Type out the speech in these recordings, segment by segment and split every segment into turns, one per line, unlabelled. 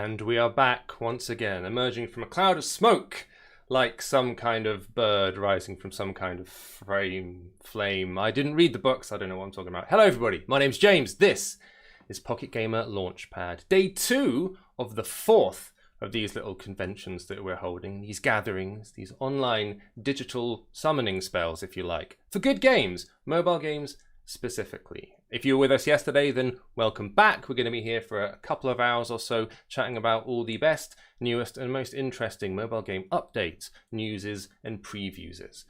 And we are back once again, emerging from a cloud of smoke, like some kind of bird rising from some kind of flame. I didn't read the books, I don't know what I'm talking about. Hello everybody, my name's James. This is Pocket Gamer LaunchPad. Day 2 of the 4th of these little conventions that we're holding, these gatherings, these online digital summoning spells, if you like, for good games, mobile games specifically. If you were with us yesterday, then welcome back. We're going to be here for a couple of hours or so chatting about all the best, newest and most interesting mobile game updates, newses and previews.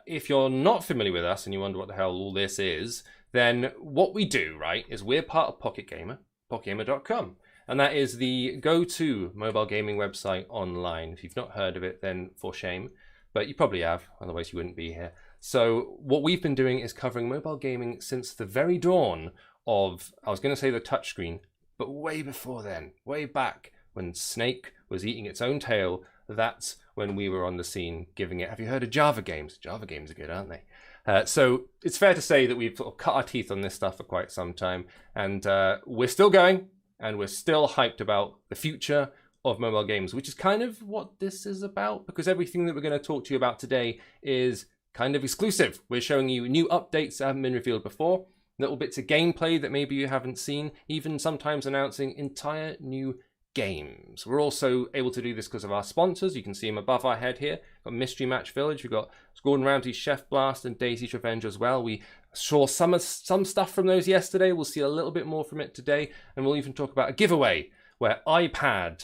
If you're not familiar with us and you wonder what the hell all this is, then what we do, right, is we're part of Pocket Gamer, pocketgamer.com. And that is the go-to mobile gaming website online. If you've not heard of it, then for shame. But you probably have, otherwise you wouldn't be here. So what we've been doing is covering mobile gaming since the very dawn of, I was going to say the touchscreen, but way before then, way back when Snake was eating its own tail, that's when we were on the scene giving it. Have you heard of Java games? Java games are good, aren't they? So it's fair to say that we've sort of cut our teeth on this stuff for quite some time, and we're still going. And we're still hyped about the future of mobile games, which is kind of what this is about, because everything that we're going to talk to you about today is kind of exclusive. We're showing you new updates that haven't been revealed before, little bits of gameplay that maybe you haven't seen, even sometimes announcing entire new games. We're also able to do this because of our sponsors. You can see them above our head here. We've got Mystery Match Village, we've got Gordon Ramsay's Chef Blast and Daisy's Revenge as well. We saw some stuff from those yesterday. We'll see a little bit more from it today, and we'll even talk about a giveaway where I was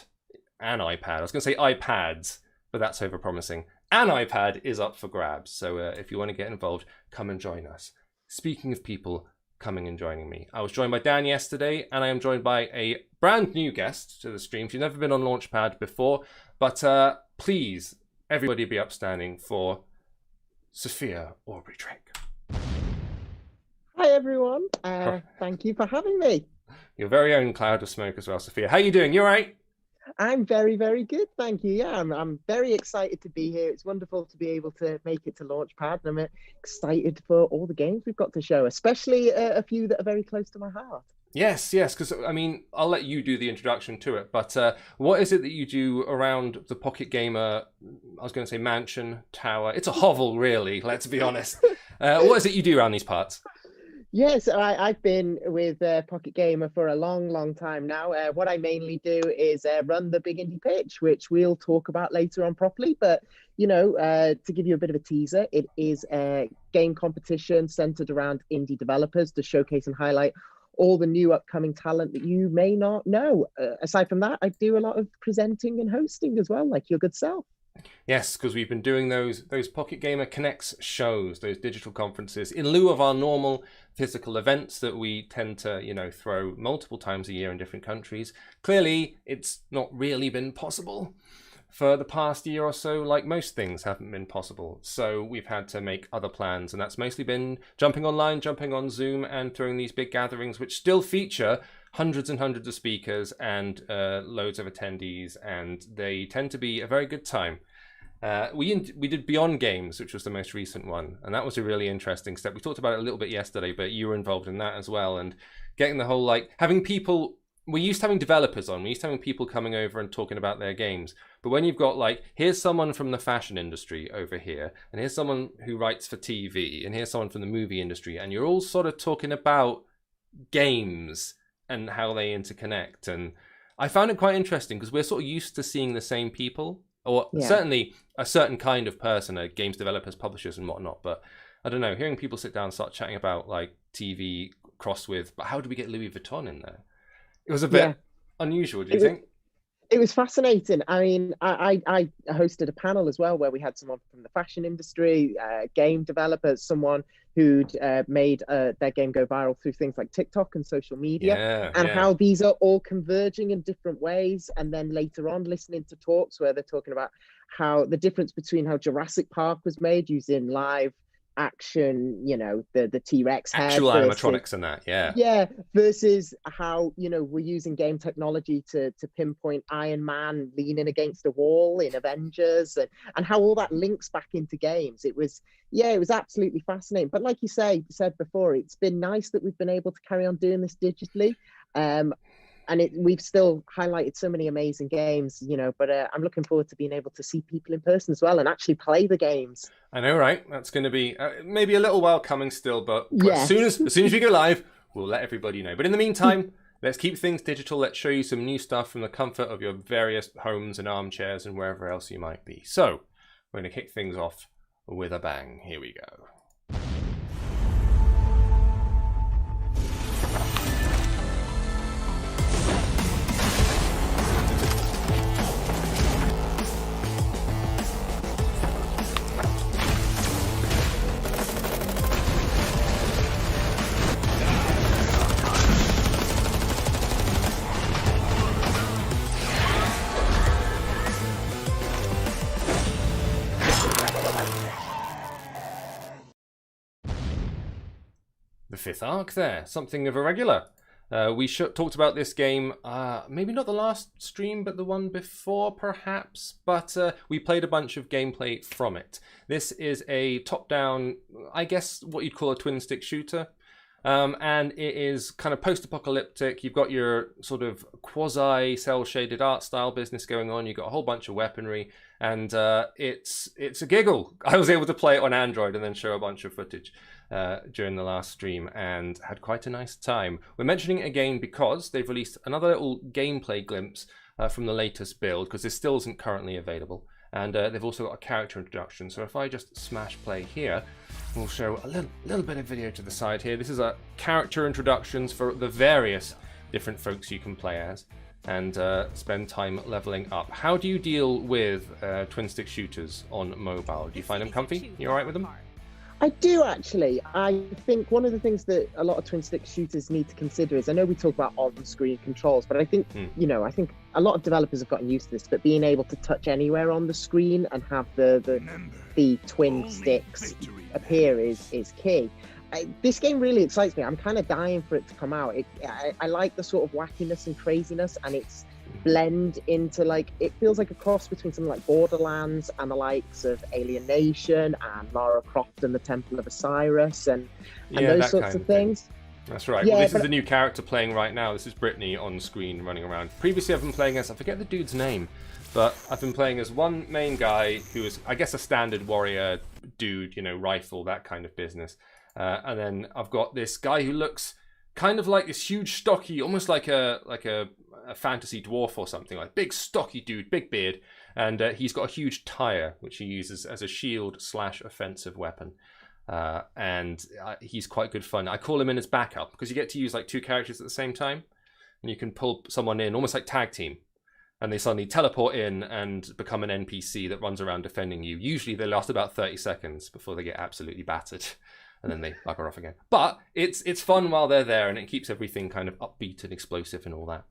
going to say iPads, but that's overpromising. An iPad is up for grabs, so if you want to get involved, come and join us. Speaking of people coming and joining me, I was joined by Dan yesterday, and I am joined by a brand new guest to the stream. She's never been on LaunchPad before, but please, everybody be upstanding for Sophia Aubrey-Drake.
Hi everyone, thank you for having me.
Your very own cloud of smoke as well, Sophia. How are you doing? You all right?
I'm very, very good, thank you. Yeah, I'm very excited to be here. It's wonderful to be able to make it to LaunchPad, and I'm excited for all the games we've got to show, especially a few that are very close to my heart.
Yes, because, I mean, I'll let you do the introduction to it, but what is it that you do around the Pocket Gamer, I was going to say mansion, tower? It's a hovel, really, let's be honest. What is it you do around these parts?
Yes, I've been with Pocket Gamer for a long, long time now. What I mainly do is run the Big Indie Pitch, which we'll talk about later on properly. But, you know, to give you a bit of a teaser, it is a game competition centered around indie developers to showcase and highlight all the new upcoming talent that you may not know. Aside from that, I do a lot of presenting and hosting as well, like your good self.
Yes, because we've been doing those Pocket Gamer Connects shows, those digital conferences, in lieu of our normal physical events that we tend to, you know, throw multiple times a year in different countries. Clearly, it's not really been possible for the past year or so, like most things haven't been possible. So we've had to make other plans, and that's mostly been jumping online, jumping on Zoom, and throwing these big gatherings, which still feature hundreds and hundreds of speakers and loads of attendees, and they tend to be a very good time. We did Beyond Games, which was the most recent one, and that was a really interesting step. We talked about it a little bit yesterday, but you were involved in that as well, and getting the whole, like, having people, we used to having developers on, we used to having people coming over and talking about their games, but when you've got, like, here's someone from the fashion industry over here, and here's someone who writes for TV, and here's someone from the movie industry, and you're all sort of talking about games and how they interconnect, and I found it quite interesting because we're sort of used to seeing the same people, or certainly a certain kind of person, games developers, publishers and whatnot, but I don't know, hearing people sit down and start chatting about like TV crossed with, but how do we get Louis Vuitton in there? It was a bit unusual, do you think?
It was fascinating. I mean, I hosted a panel as well where we had someone from the fashion industry, game developers, someone who'd made their game go viral through things like TikTok and social media, and how these are all converging in different ways. And then later on, listening to talks where they're talking about how the difference between how Jurassic Park was made using live action, you know, the T-Rex head,
actual animatronics and that,
versus how, you know, we're using game technology to pinpoint Iron Man leaning against a wall in Avengers, and how all that links back into games. It was absolutely fascinating. But like you said before, it's been nice that we've been able to carry on doing this digitally. we've still highlighted so many amazing games, but I'm looking forward to being able to see people in person as well and actually play the games.
I know, right? That's going to be maybe a little while coming still, but
Yes.
as soon as we go live, we'll let everybody know. But in the meantime, let's keep things digital. Let's show you some new stuff from the comfort of your various homes and armchairs and wherever else you might be. So we're going to kick things off with a bang. Here we go. The fifth arc there, something of a regular. We talked about this game, maybe not the last stream, but the one before perhaps, but we played a bunch of gameplay from it. This is a top-down, I guess what you'd call a twin-stick shooter, and it is kind of post-apocalyptic. You've got your sort of quasi-cel-shaded art style business going on. You've got a whole bunch of weaponry, and it's a giggle. I was able to play it on Android and then show a bunch of footage during the last stream and had quite a nice time. We're mentioning it again because they've released another little gameplay glimpse from the latest build, because this still isn't currently available, and they've also got a character introduction. So if I just smash play here, we'll show a little bit of video to the side here. This is a character introductions for the various different folks you can play as and spend time leveling up. How do you deal with twin stick shooters on mobile? Do you find them comfy? You all right with them?
I do, actually. I think one of the things that a lot of twin stick shooters need to consider is, I know we talk about on-screen controls, but I think, I think a lot of developers have gotten used to this, but being able to touch anywhere on the screen and have the twin sticks appear is key. This game really excites me. I'm kind of dying for it to come out. I like the sort of wackiness and craziness, and it's blend into, like, it feels like a cross between something like Borderlands and the likes of Alienation and Lara Croft and the Temple of Osiris and those sorts of things.
That's right. Yeah, well, this is the new character playing right now. This is Brittany on screen running around. Previously I've been playing as, I forget the dude's name, but I've been playing as one main guy who is, I guess, a standard warrior dude, rifle, that kind of business. And then I've got this guy who looks kind of like this huge, stocky, almost like a fantasy dwarf or something, like big, stocky dude, big beard, and he's got a huge tire which he uses as a shield / offensive weapon, and he's quite good fun. I call him in as backup because you get to use like two characters at the same time, and you can pull someone in almost like tag team, and they suddenly teleport in and become an NPC that runs around defending you. Usually they last about 30 seconds before they get absolutely battered. And then they bugger off again. But it's fun while they're there, and it keeps everything kind of upbeat and explosive and all that.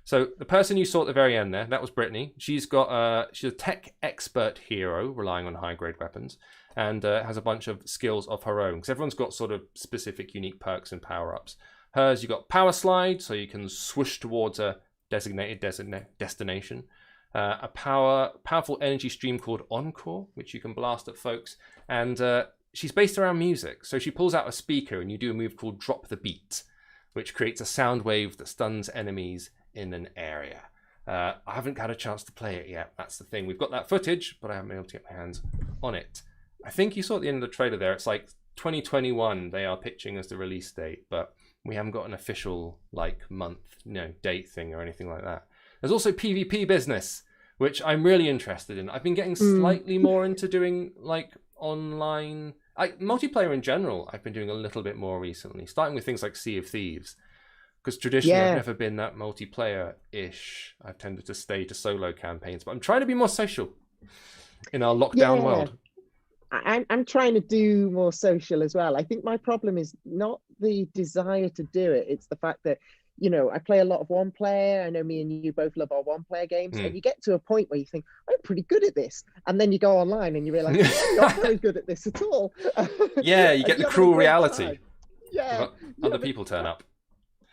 So the person you saw at the very end there, that was Brittany. She's a tech expert hero, relying on high-grade weapons, and has a bunch of skills of her own, because everyone's got sort of specific, unique perks and power-ups. Hers, you got power slide, so you can swoosh towards a designated destination. A powerful energy stream called Encore, which you can blast at folks, and she's based around music, so she pulls out a speaker and you do a move called Drop the Beat, which creates a sound wave that stuns enemies in an area. I haven't had a chance to play it yet, that's the thing. We've got that footage, but I haven't been able to get my hands on it. I think you saw at the end of the trailer there, it's like 2021 they are pitching as the release date, but we haven't got an official month, date thing or anything like that. There's also PvP business, which I'm really interested in. I've been getting slightly more into doing online multiplayer in general. I've been doing a little bit more recently, starting with things like Sea of Thieves, because traditionally I've never been that multiplayer-ish. I've tended to stay to solo campaigns, but I'm trying to be more social in our lockdown world.
I'm trying to do more social as well. I think my problem is not the desire to do it, it's the fact that I play a lot of one player. I know me and you both love our one player games. And you get to a point where you think, I'm pretty good at this. And then you go online and you realize, I'm not very good at this at all.
Yeah, you get the cruel reality.
Time. Yeah.
Other people turn up.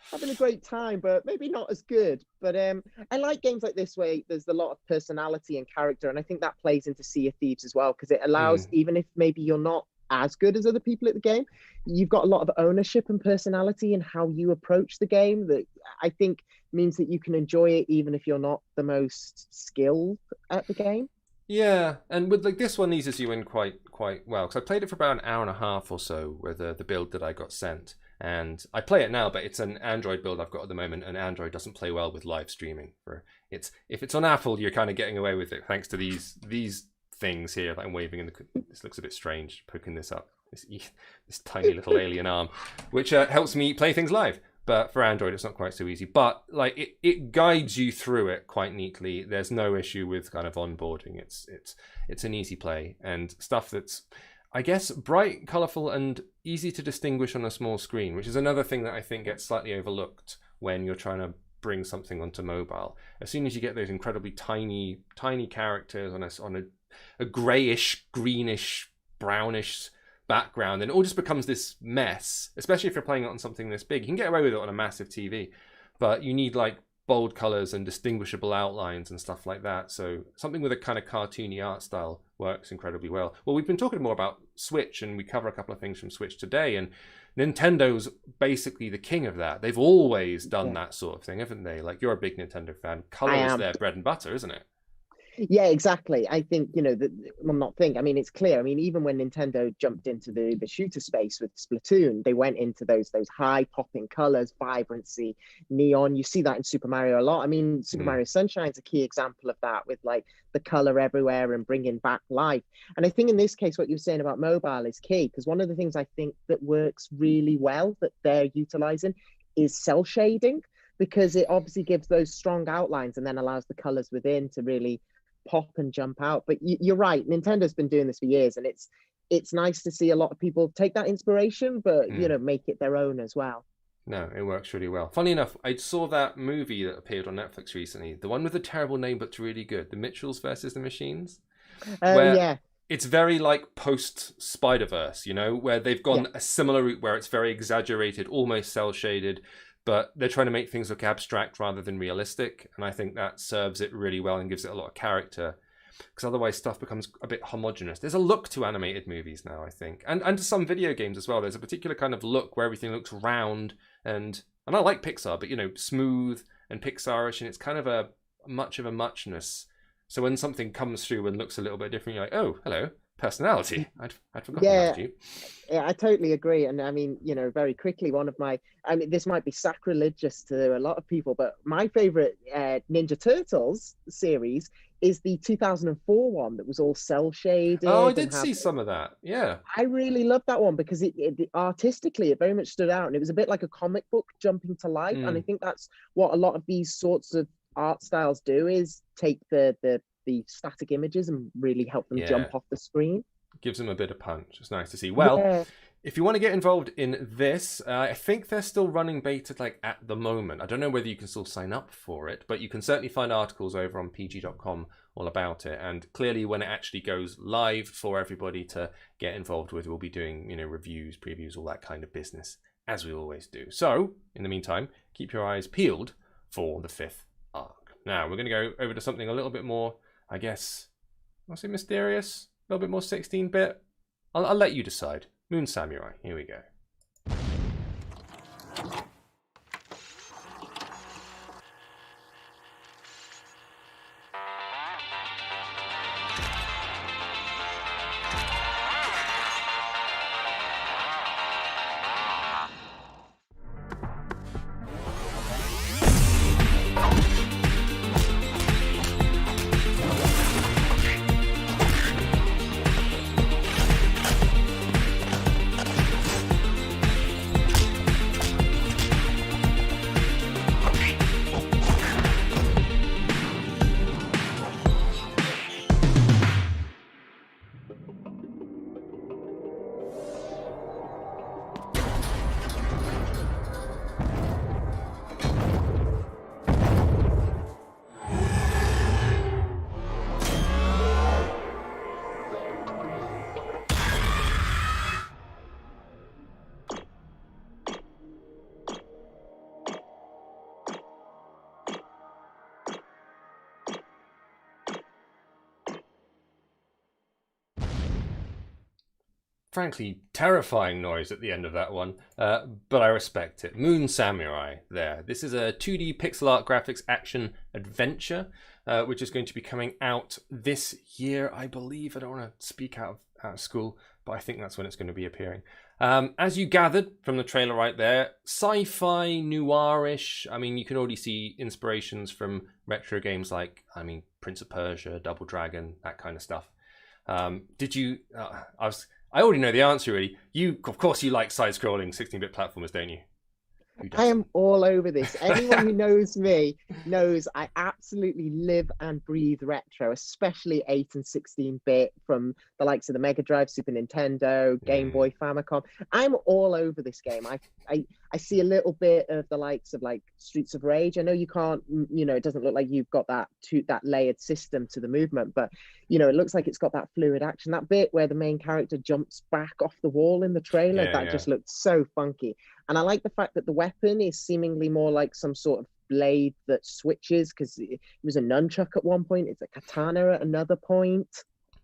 Having a great time, but maybe not as good. But I like games like this where there's a lot of personality and character. And I think that plays into Sea of Thieves as well, because it allows, even if maybe you're not as good as other people at the game. You've got a lot of ownership and personality in how you approach the game that I think means that you can enjoy it even if you're not the most skilled at the game.
Yeah, and with like this one eases you in quite well because I played it for about an hour and a half or so with the build that I got sent, and I play it now, but it's an Android build I've got at the moment, and Android doesn't play well with live streaming. If it's on Apple, you're kind of getting away with it thanks to these things here that I'm waving in the. This looks a bit strange poking this up. This tiny little alien arm, which helps me play things live. But for Android, it's not quite so easy. But like it guides you through it quite neatly. There's no issue with kind of onboarding. It's an easy play and stuff that's, I guess, bright, colourful, and easy to distinguish on a small screen, which is another thing that I think gets slightly overlooked when you're trying to bring something onto mobile. As soon as you get those incredibly tiny characters on a greyish, greenish, brownish background, and it all just becomes this mess, especially if you're playing it on something this big. You can get away with it on a massive TV, but you need like bold colors and distinguishable outlines and stuff like that. So something with a kind of cartoony art style works incredibly well. Well, we've been talking more about Switch, and we cover a couple of things from Switch today, and Nintendo's basically the king of that. They've always done that sort of thing, haven't they? Like, you're a big Nintendo fan. Color is their bread and butter, isn't it?
Yeah, exactly. I think, I mean, it's clear. I mean, even when Nintendo jumped into the shooter space with Splatoon, they went into those high popping colors, vibrancy, neon. You see that in Super Mario a lot. I mean, Super Mario Sunshine's a key example of that, with like the color everywhere and bringing back life. And I think in this case, what you're saying about mobile is key, because one of the things I think that works really well that they're utilizing is cell shading, because it obviously gives those strong outlines and then allows the colors within to really pop and jump out. But you're right, Nintendo's been doing this for years, and it's nice to see a lot of people take that inspiration, but make it their own as well.
No, it works really well. Funny enough, I saw that movie that appeared on Netflix recently, the one with the terrible name but's really good, The Mitchells versus the Machines.
Yeah,
it's very like post Spider-Verse, where they've gone a similar route where it's very exaggerated, almost cell shaded, but they're trying to make things look abstract rather than realistic. And I think that serves it really well and gives it a lot of character, because otherwise stuff becomes a bit homogenous. There's a look to animated movies now, I think. And to some video games as well. There's a particular kind of look where everything looks round and I like Pixar, but smooth and Pixar-ish, and it's kind of a much of a muchness. So when something comes through and looks a little bit different, you're like, oh, hello, personality. I'd forgotten about you.
Yeah, I totally agree. And I mean, very quickly, this might be sacrilegious to a lot of people, but my favorite Ninja Turtles series is the 2004 one that was all cell shaded.
Oh, I did see some of that. Yeah.
I really loved that one because it artistically, it very much stood out, and it was a bit like a comic book jumping to life. And I think that's what a lot of these sorts of art styles do, is take the static images and really help them jump off the screen.
Gives them a bit of punch. It's nice to see. Well, if you want to get involved in this, I think they're still running beta at the moment. I don't know whether you can still sign up for it, but you can certainly find articles over on pg.com all about it. And clearly when it actually goes live for everybody to get involved with, we'll be doing, reviews, previews, all that kind of business, as we always do. So in the meantime, keep your eyes peeled for the 5th arc. Now we're going to go over to something a little bit more, I guess, I'll say mysterious, a little bit more 16-bit. I'll let you decide. Moon Samurai, here we go. frankly terrifying noise at the end of that one, but I respect it. Moon Samurai there. This is a 2D pixel art graphics action adventure, which is going to be coming out this year, I believe. I don't want to speak out of school, but I think that's when it's going to be appearing. As you gathered from the trailer right there, sci-fi, noirish. I mean, you can already see inspirations from retro games like, Prince of Persia, Double Dragon, that kind of stuff. Did you? I already know the answer. Really, of course, you like side-scrolling 16-bit platformers, don't you?
I am all over this. Anyone who knows me knows I absolutely live and breathe retro, especially 8 and 16-bit from the likes of the Mega Drive, Super Nintendo, Game Boy, Famicom. I'm all over this game. I see a little bit of the likes of like Streets of Rage. I know you can't, it doesn't look like you've got that layered system to the movement, but it looks like it's got that fluid action. That bit where the main character jumps back off the wall in the trailer, just looked so funky. And I like the fact that the weapon is seemingly more like some sort of blade that switches, because it was a nunchuck at one point. It's a katana at another point.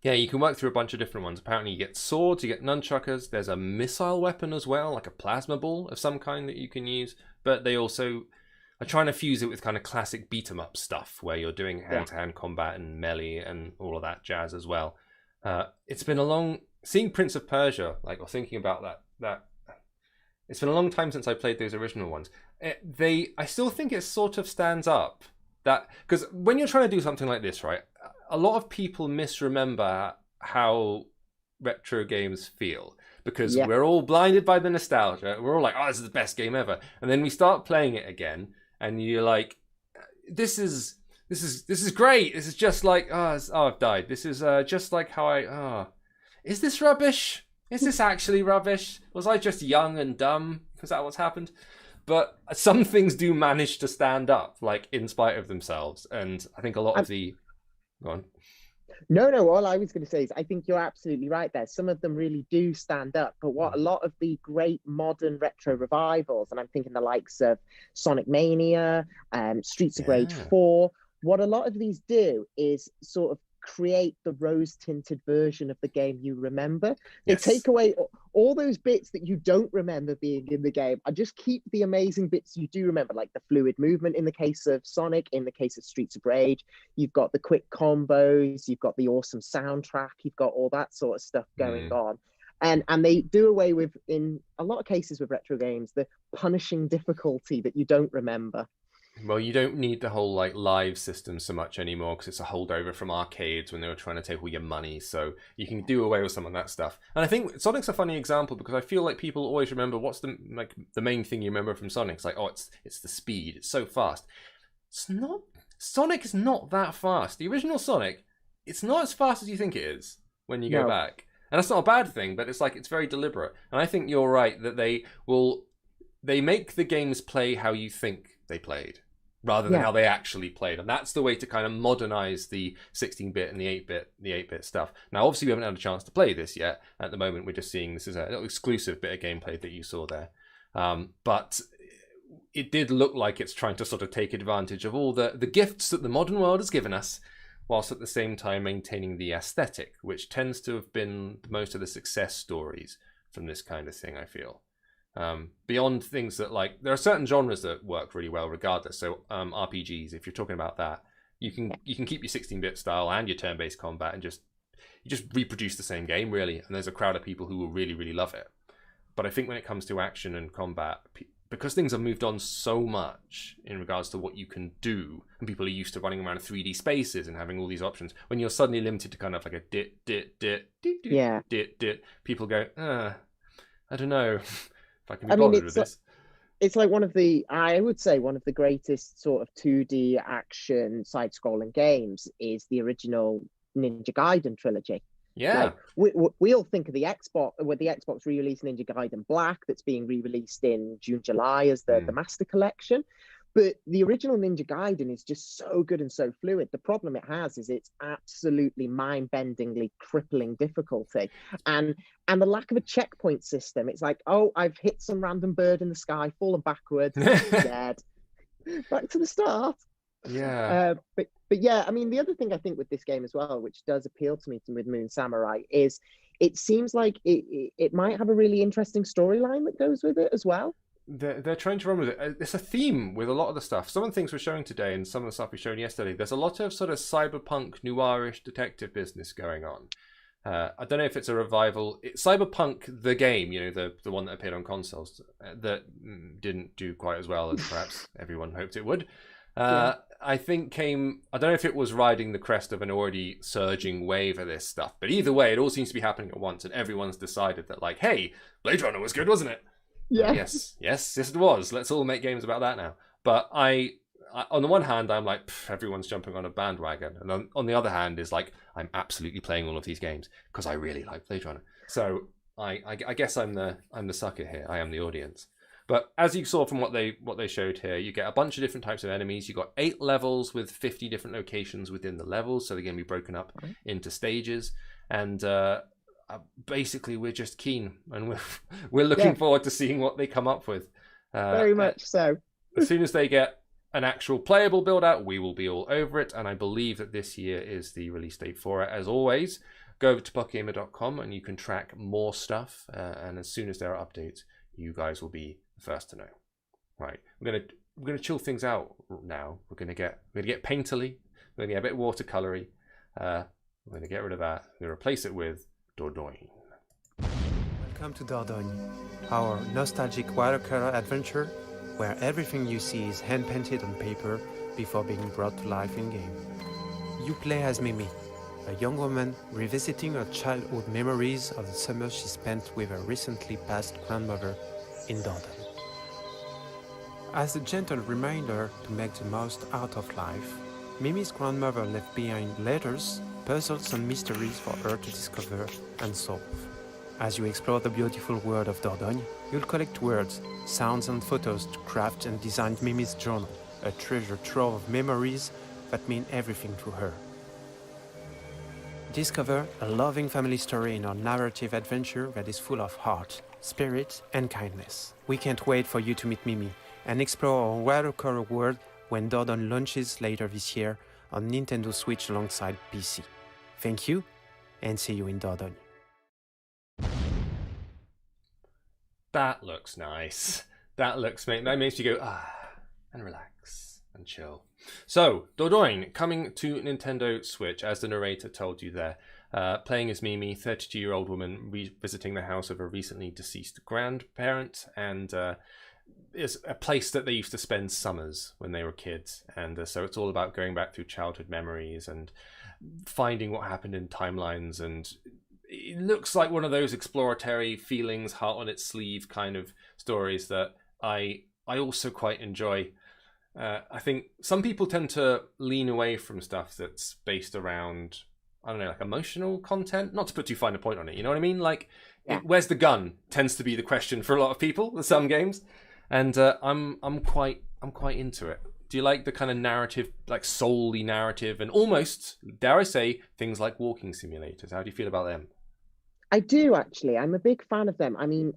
Yeah, you can work through a bunch of different ones. Apparently you get swords, you get nunchuckers. There's a missile weapon as well, like a plasma ball of some kind that you can use. But they also are trying to fuse it with kind of classic beat-em-up stuff, where you're doing hand-to-hand combat and melee and all of that jazz as well. It's been a long... Seeing Prince of Persia, or thinking about that it's been a long time since I played those original ones. I still think it sort of stands up. Because when you're trying to do something like this, right, a lot of people misremember how retro games feel. Because we're all blinded by the nostalgia. We're all like, oh, this is the best game ever. And then we start playing it again, and you're like, this is great. This is just like, I've died. This is just like how is this rubbish? Is this actually rubbish? Was I just young and dumb? Is that what's happened? But some things do manage to stand up, in spite of themselves. And I think a lot of the... Go on.
No, all I was going to say is I think you're absolutely right there. Some of them really do stand up. But what a lot of the great modern retro revivals, and I'm thinking the likes of Sonic Mania, Streets of Rage 4, what a lot of these do is sort of create the rose-tinted version of the game you remember. They take away all those bits that you don't remember being in the game and just keep the amazing bits you do remember, like the fluid movement in the case of Sonic, in the case of Streets of Rage. You've got the quick combos, you've got the awesome soundtrack, you've got all that sort of stuff going on. And they do away with, in a lot of cases with retro games, the punishing difficulty that you don't remember.
Well, you don't need the whole live system so much anymore, because it's a holdover from arcades when they were trying to take all your money. So you can do away with some of that stuff. And I think Sonic's a funny example, because I feel like people always remember what's the main thing you remember from Sonic. It's like, it's the speed. It's so fast. It's not. Sonic is not that fast. The original Sonic, it's not as fast as you think it is when you go back. And that's not a bad thing, but it's very deliberate. And I think you're right that they make the games play how you think they played, rather than how they actually played. And that's the way to kind of modernize the 16-bit and the 8-bit stuff. Now, obviously, we haven't had a chance to play this yet. At the moment, we're just seeing this as a little exclusive bit of gameplay that you saw there. But it did look like it's trying to sort of take advantage of all the gifts that the modern world has given us, whilst at the same time maintaining the aesthetic, which tends to have been most of the success stories from this kind of thing, I feel. Beyond things that there are certain genres that work really well regardless. So RPGs, if you're talking about that, you can keep your 16-bit style and your turn-based combat and you just reproduce the same game, really. And there's a crowd of people who will really, really love it. But I think when it comes to action and combat, because things have moved on so much in regards to what you can do, and people are used to running around 3D spaces and having all these options, when you're suddenly limited to kind of like a dit, people go, I don't know. I can be bothered with this.
It's like I would say one of the greatest sort of 2D action side-scrolling games is the original Ninja Gaiden trilogy.
Yeah.
We all think of the Xbox, with the Xbox re-release Ninja Gaiden Black that's being re-released in June, July as the Master Collection. But the original Ninja Gaiden is just so good and so fluid. The problem it has is it's absolutely mind-bendingly crippling difficulty. And the lack of a checkpoint system. It's like, I've hit some random bird in the sky, fallen backwards, dead. Back to the start.
Yeah.
But yeah, I mean, the other thing I think with this game as well, which does appeal to me with Moon Samurai, is it seems like it might have a really interesting storyline that goes with it as well.
They're trying to run with it. It's a theme with a lot of the stuff. Some of the things we're showing today and some of the stuff we showed yesterday, there's a lot of sort of cyberpunk noirish detective business going on. I don't know if it's a revival. Cyberpunk, the game, the one that appeared on consoles, that didn't do quite as well as perhaps everyone hoped it would. I think I don't know if it was riding the crest of an already surging wave of this stuff, but either way, it all seems to be happening at once, and everyone's decided that, like, hey, Blade Runner was good, wasn't it? Yes, it was. Let's all make games about that now. But I on the one hand, I'm like, everyone's jumping on a bandwagon, and on the other hand, is like, I'm absolutely playing all of these games because I really like Blade Runner. So I guess I'm the sucker here. I am the audience. But as you saw from what they showed here, you get a bunch of different types of enemies. You got 8 levels with 50 different locations within the levels, so they're going to be broken up into stages. And basically, we're just keen, and we're looking forward to seeing what they come up with.
Very much so.
As soon as they get an actual playable build out, we will be all over it. And I believe that this year is the release date for it. As always, go over to puckgamer.com and you can track more stuff. And as soon as there are updates, you guys will be the first to know. Right, we're gonna chill things out now. We're gonna get painterly. We're gonna get a bit watercolory. We're gonna get rid of that. We're gonna replace it with Dordogne.
Welcome to Dordogne, our nostalgic watercolor adventure where everything you see is hand-painted on paper before being brought to life in-game. You play as Mimi, a young woman revisiting her childhood memories of the summer she spent with her recently passed grandmother in Dordogne. As a gentle reminder to make the most out of life, Mimi's grandmother left behind letters, puzzles and mysteries for her to discover and solve. As you explore the beautiful world of Dordogne, you'll collect words, sounds and photos to craft and design Mimi's journal, a treasure trove of memories that mean everything to her. Discover a loving family story in our narrative adventure that is full of heart, spirit and kindness. We can't wait for you to meet Mimi and explore our watercolor world when Dordogne launches later this year on Nintendo Switch alongside PC. Thank you, and see you in Dordogne.
That looks nice. That makes you go, and relax and chill. So, Dordogne, coming to Nintendo Switch, as the narrator told you there. Playing as Mimi, 32-year-old woman revisiting the house of a recently deceased grandparent, and it's a place that they used to spend summers when they were kids. And so it's all about going back through childhood memories and finding what happened in timelines, and it looks like one of those exploratory feelings, heart on its sleeve kind of stories that I also quite enjoy. I think some people tend to lean away from stuff that's based around, I don't know, like emotional content. Not to put too fine a point on it, you know what I mean? Like, where's the gun tends to be the question for a lot of people with some games, and I'm quite into it. Do you like the kind of narrative, like solely narrative, and almost, dare I say, things like walking simulators? How do you feel about them?
I do, actually. I'm a big fan of them. I mean,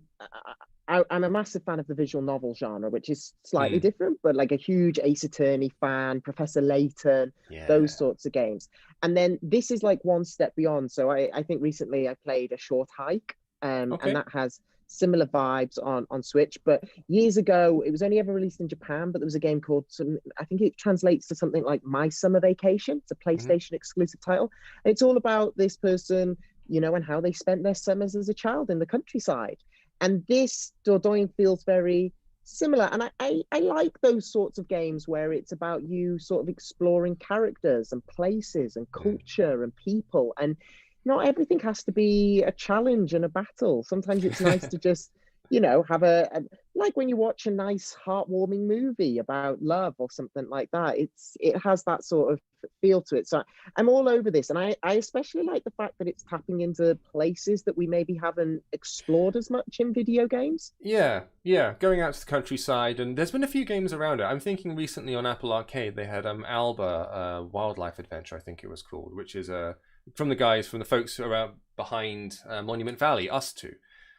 I'm a massive fan of the visual novel genre, which is slightly different, but like a huge Ace Attorney fan, Professor Layton, those sorts of games. And then this is like one step beyond. So I think recently I played A Short Hike, and that has similar vibes on Switch. But years ago, it was only ever released in Japan, but there was a game called, I think it translates to something like My Summer Vacation. It's a PlayStation exclusive title. And it's all about this person, and how they spent their summers as a child in the countryside. And this Dordogne feels very similar. And I like those sorts of games where it's about you sort of exploring characters and places and culture and people. And not everything has to be a challenge and a battle. Sometimes it's nice to just, have a like when you watch a nice heartwarming movie about love or something like that. It has that sort of feel to it. So I'm all over this, and I especially like the fact that it's tapping into places that we maybe haven't explored as much in video games.
Yeah, going out to the countryside, and there's been a few games around it. I'm thinking recently on Apple Arcade they had Alba Wildlife Adventure, I think it was called, which is from the folks who are behind Monument Valley, Us Two.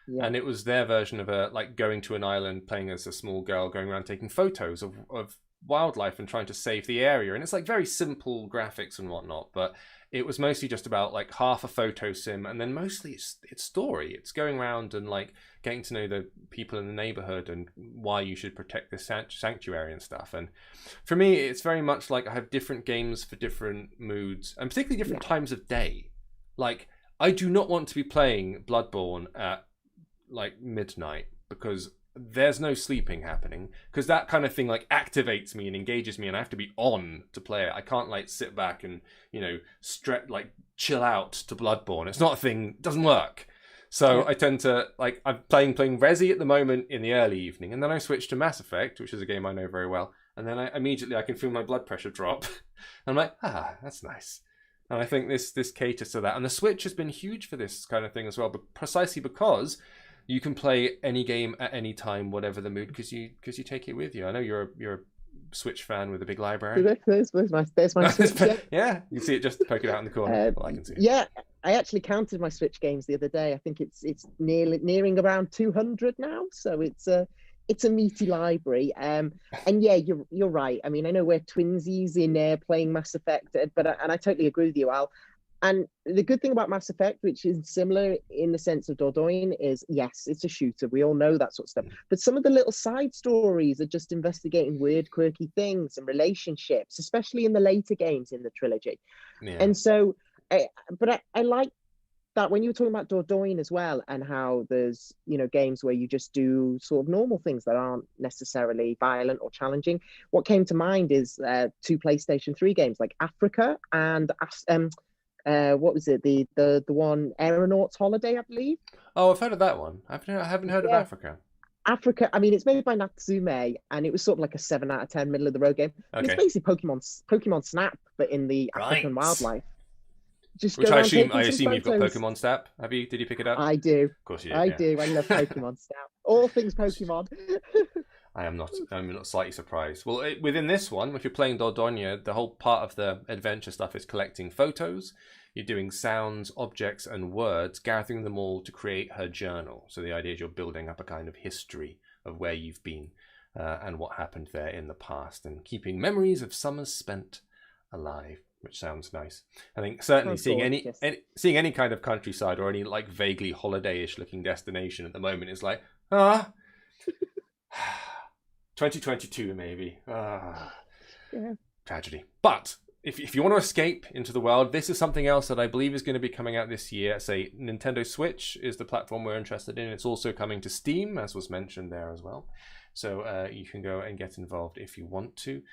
Yeah. And it was their version of like going to an island, playing as a small girl, going around taking photos of wildlife and trying to save the area. And it's like very simple graphics and whatnot, but it was mostly just about like half a photo sim, and then mostly it's story. It's going around and like getting to know the people in the neighborhood and why you should protect this sanctuary and stuff. And for me, it's very much like I have different games for different moods, and particularly different times of day. Like, I do not want to be playing Bloodborne at like midnight, because there's no sleeping happening, because that kind of thing like activates me and engages me, and I have to be on to play it. I can't like sit back and, you know, like chill out to Bloodborne. It's not a thing. It doesn't work. So I tend to like, I'm playing Resi at the moment in the early evening, and then I switch to Mass Effect, which is a game I know very well, and then I can feel my blood pressure drop. I'm like, that's nice. And I think this caters to that. And the Switch has been huge for this kind of thing as well, but precisely because you can play any game at any time, whatever the mood, because you take it with you. I know you're a Switch fan with a big library.
There's my Switch.
Yeah, you see it just poking out in the corner. Well, I can see it.
Yeah, I actually counted my Switch games the other day. I think it's nearing around 200 now, so it's a meaty library. And yeah, you're right. I mean, I know we're twinsies in playing Mass Effect, but I totally agree with you, Al. And the good thing about Mass Effect, which is similar in the sense of Dordogne, is yes, it's a shooter. We all know that sort of stuff. But some of the little side stories are just investigating weird, quirky things and relationships, especially in the later games in the trilogy. Yeah. And so, I like that when you were talking about Dordogne as well, and how there's, you know, games where you just do sort of normal things that aren't necessarily violent or challenging. What came to mind is 2 PlayStation 3 games like Africa and what was it? The one Aeronaut's Holiday, I believe.
Oh, I've heard of that one. I haven't heard of Africa.
Africa, I mean, it's made by Natsume, and it was sort of like a 7 out of 10 middle of the road game. Okay. It's basically Pokemon Snap, but in the African wildlife.
Which I assume you've got Pokemon Snap. Did you pick it up?
I do.
Of course you do.
I do. I love Pokemon Snap. All things Pokemon.
I'm not slightly surprised. Well, within this one, if you're playing Dordogne, the whole part of the adventure stuff is collecting photos. You're doing sounds, objects, and words, gathering them all to create her journal. So the idea is you're building up a kind of history of where you've been and what happened there in the past, and keeping memories of summers spent alive, which sounds nice. I think certainly seeing any kind of countryside or any like vaguely holiday-ish looking destination at the moment is like, 2022 maybe. Tragedy. But if you want to escape into the world, this is something else that I believe is going to be coming out this year. Say Nintendo Switch is the platform we're interested in. It's also coming to Steam, as was mentioned there as well. So you can go and get involved if you want to.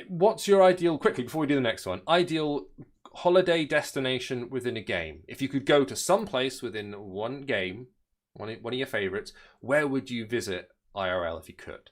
What's your ideal, quickly before we do the next one, ideal holiday destination within a game? If you could go to some place within one game, one of your favorites, where would you visit IRL if you could?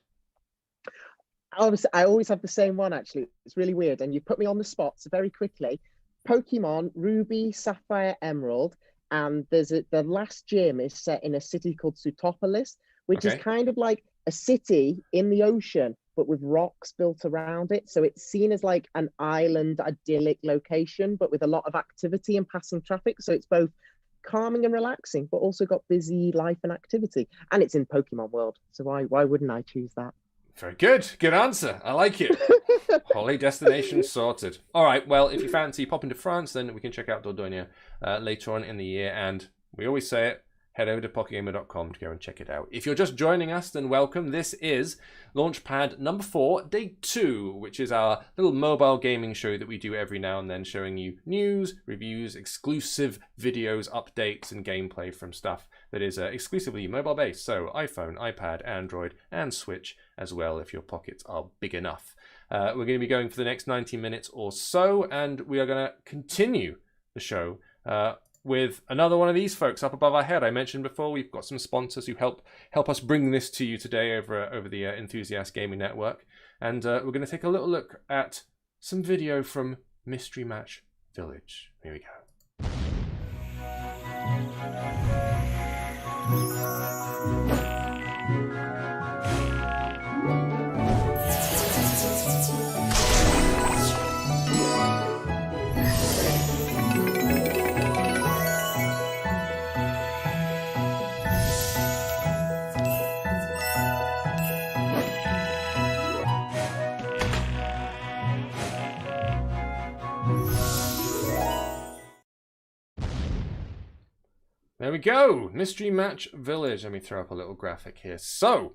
I always have the same one, actually. It's really weird, and you put me on the spot, so very quickly. Pokemon Ruby, Sapphire, Emerald, and the last gym is set in a city called Sutopolis, which is kind of like a city in the ocean, but with rocks built around it. So it's seen as like an island, idyllic location, but with a lot of activity and passing traffic. So it's both calming and relaxing, but also got busy life and activity. And it's in Pokemon World. So why wouldn't I choose that?
Very good. Good answer. I like it. Holiday destination sorted. All right. Well, if you fancy popping to France, then we can check out Dordogne later on in the year. And we always say it, head over to pocketgamer.com to go and check it out. If you're just joining us, then welcome. This is LaunchPad number 4, day 2, which is our little mobile gaming show that we do every now and then, showing you news, reviews, exclusive videos, updates, and gameplay from stuff that is exclusively mobile-based. So iPhone, iPad, Android, and Switch as well, if your pockets are big enough. We're going to be going for the next 90 minutes or so, and we are going to continue the show with another one of these folks up above our head. I mentioned before, we've got some sponsors who help us bring this to you today over the Enthusiast Gaming Network. And we're going to take a little look at some video from Mystery Match Village. Here we go. There we go. Mystery Match Village. Let me throw up a little graphic here. So,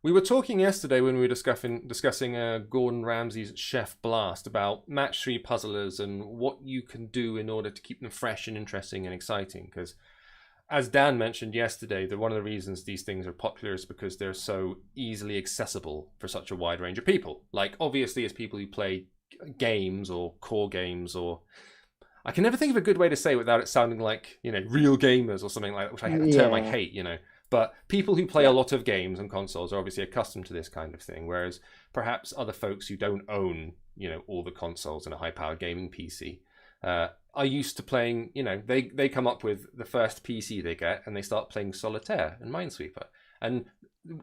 we were talking yesterday when we were discussing Gordon Ramsay's Chef Blast about match 3 puzzlers and what you can do in order to keep them fresh and interesting and exciting. Because, as Dan mentioned yesterday, that one of the reasons these things are popular is because they're so easily accessible for such a wide range of people. Like, obviously, as people who play games or core games, or I can never think of a good way to say it without it sounding like, real gamers or something like that, which a term I hate, But people who play a lot of games and consoles are obviously accustomed to this kind of thing, whereas perhaps other folks who don't own, all the consoles and a high-powered gaming PC are used to playing, they come up with the first PC they get and they start playing Solitaire and Minesweeper. And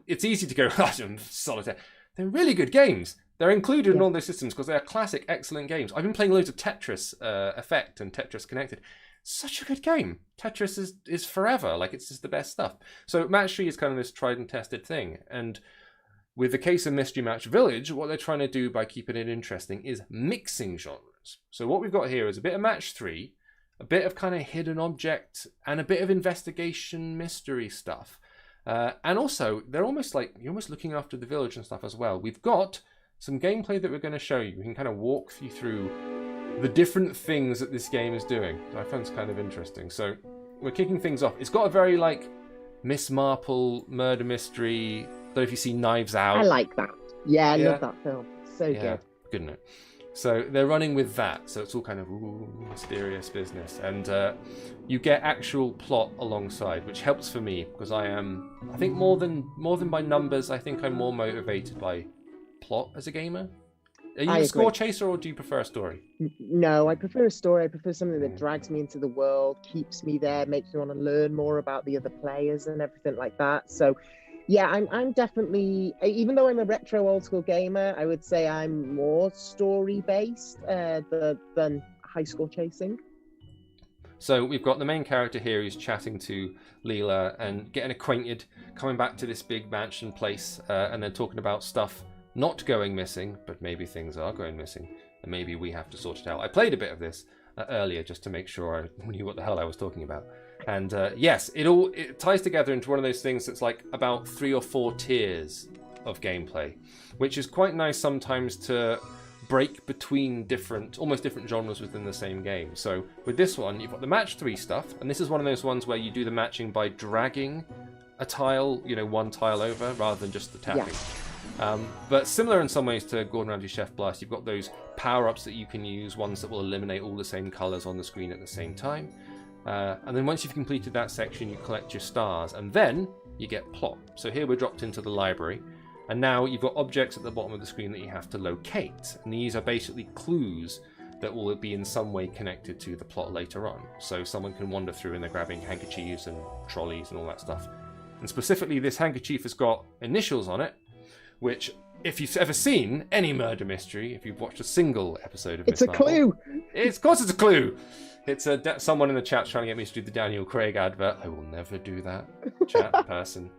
it's easy to go, Solitaire. They're really good games. They're included in all those systems because they're classic, excellent games. I've been playing loads of Tetris Effect and Tetris Connected. Such a good game. Tetris is forever. Like, it's just the best stuff. So Match 3 is kind of this tried and tested thing. And with the case of Mystery Match Village, what they're trying to do by keeping it interesting is mixing genres. So what we've got here is a bit of Match 3, a bit of kind of hidden object, and a bit of investigation mystery stuff. And also, they're almost like, you're almost looking after the village and stuff as well. We've got some gameplay that we're going to show you. We can kind of walk you through the different things that this game is doing. I find it's kind of interesting. So we're kicking things off. It's got a very like Miss Marple murder mystery. I don't know if you see Knives Out.
I like that. Yeah, I love that film. So good.
Good, isn't it? So they're running with that. So it's all kind of mysterious business. And you get actual plot alongside, which helps for me because I think more than by numbers, I think I'm more motivated by plot as a gamer. Are you a score chaser or do you prefer a story?
No, I prefer a story. I prefer something that drags me into the world, keeps me there, makes me want to learn more about the other players and everything like that. So yeah, I'm definitely, even though I'm a retro old school gamer, I would say I'm more story based than high score chasing.
So we've got the main character here who's chatting to Leela and getting acquainted, coming back to this big mansion place, and then talking about stuff not going missing, but maybe things are going missing, and maybe we have to sort it out. I played a bit of this earlier just to make sure I knew what the hell I was talking about. And yes, it ties together into one of those things that's like about 3 or 4 tiers of gameplay, which is quite nice sometimes to break between almost different genres within the same game. So with this one, you've got the match 3 stuff, and this is one of those ones where you do the matching by dragging a tile, one tile over, rather than just the tapping. Yeah. But similar in some ways to Gordon Ramsay Chef Blast, you've got those power-ups that you can use, ones that will eliminate all the same colours on the screen at the same time. And then once you've completed that section, you collect your stars, and then you get plot. So here we're dropped into the library, and now you've got objects at the bottom of the screen that you have to locate. And these are basically clues that will be in some way connected to the plot later on. So someone can wander through and they're grabbing handkerchiefs and trolleys and all that stuff. And specifically, this handkerchief has got initials on it, which, if you've ever seen any murder mystery, if you've watched a single episode of
It's a clue!
Of course it's a clue! It's someone in the chat trying to get me to do the Daniel Craig advert. I will never do that, chat person.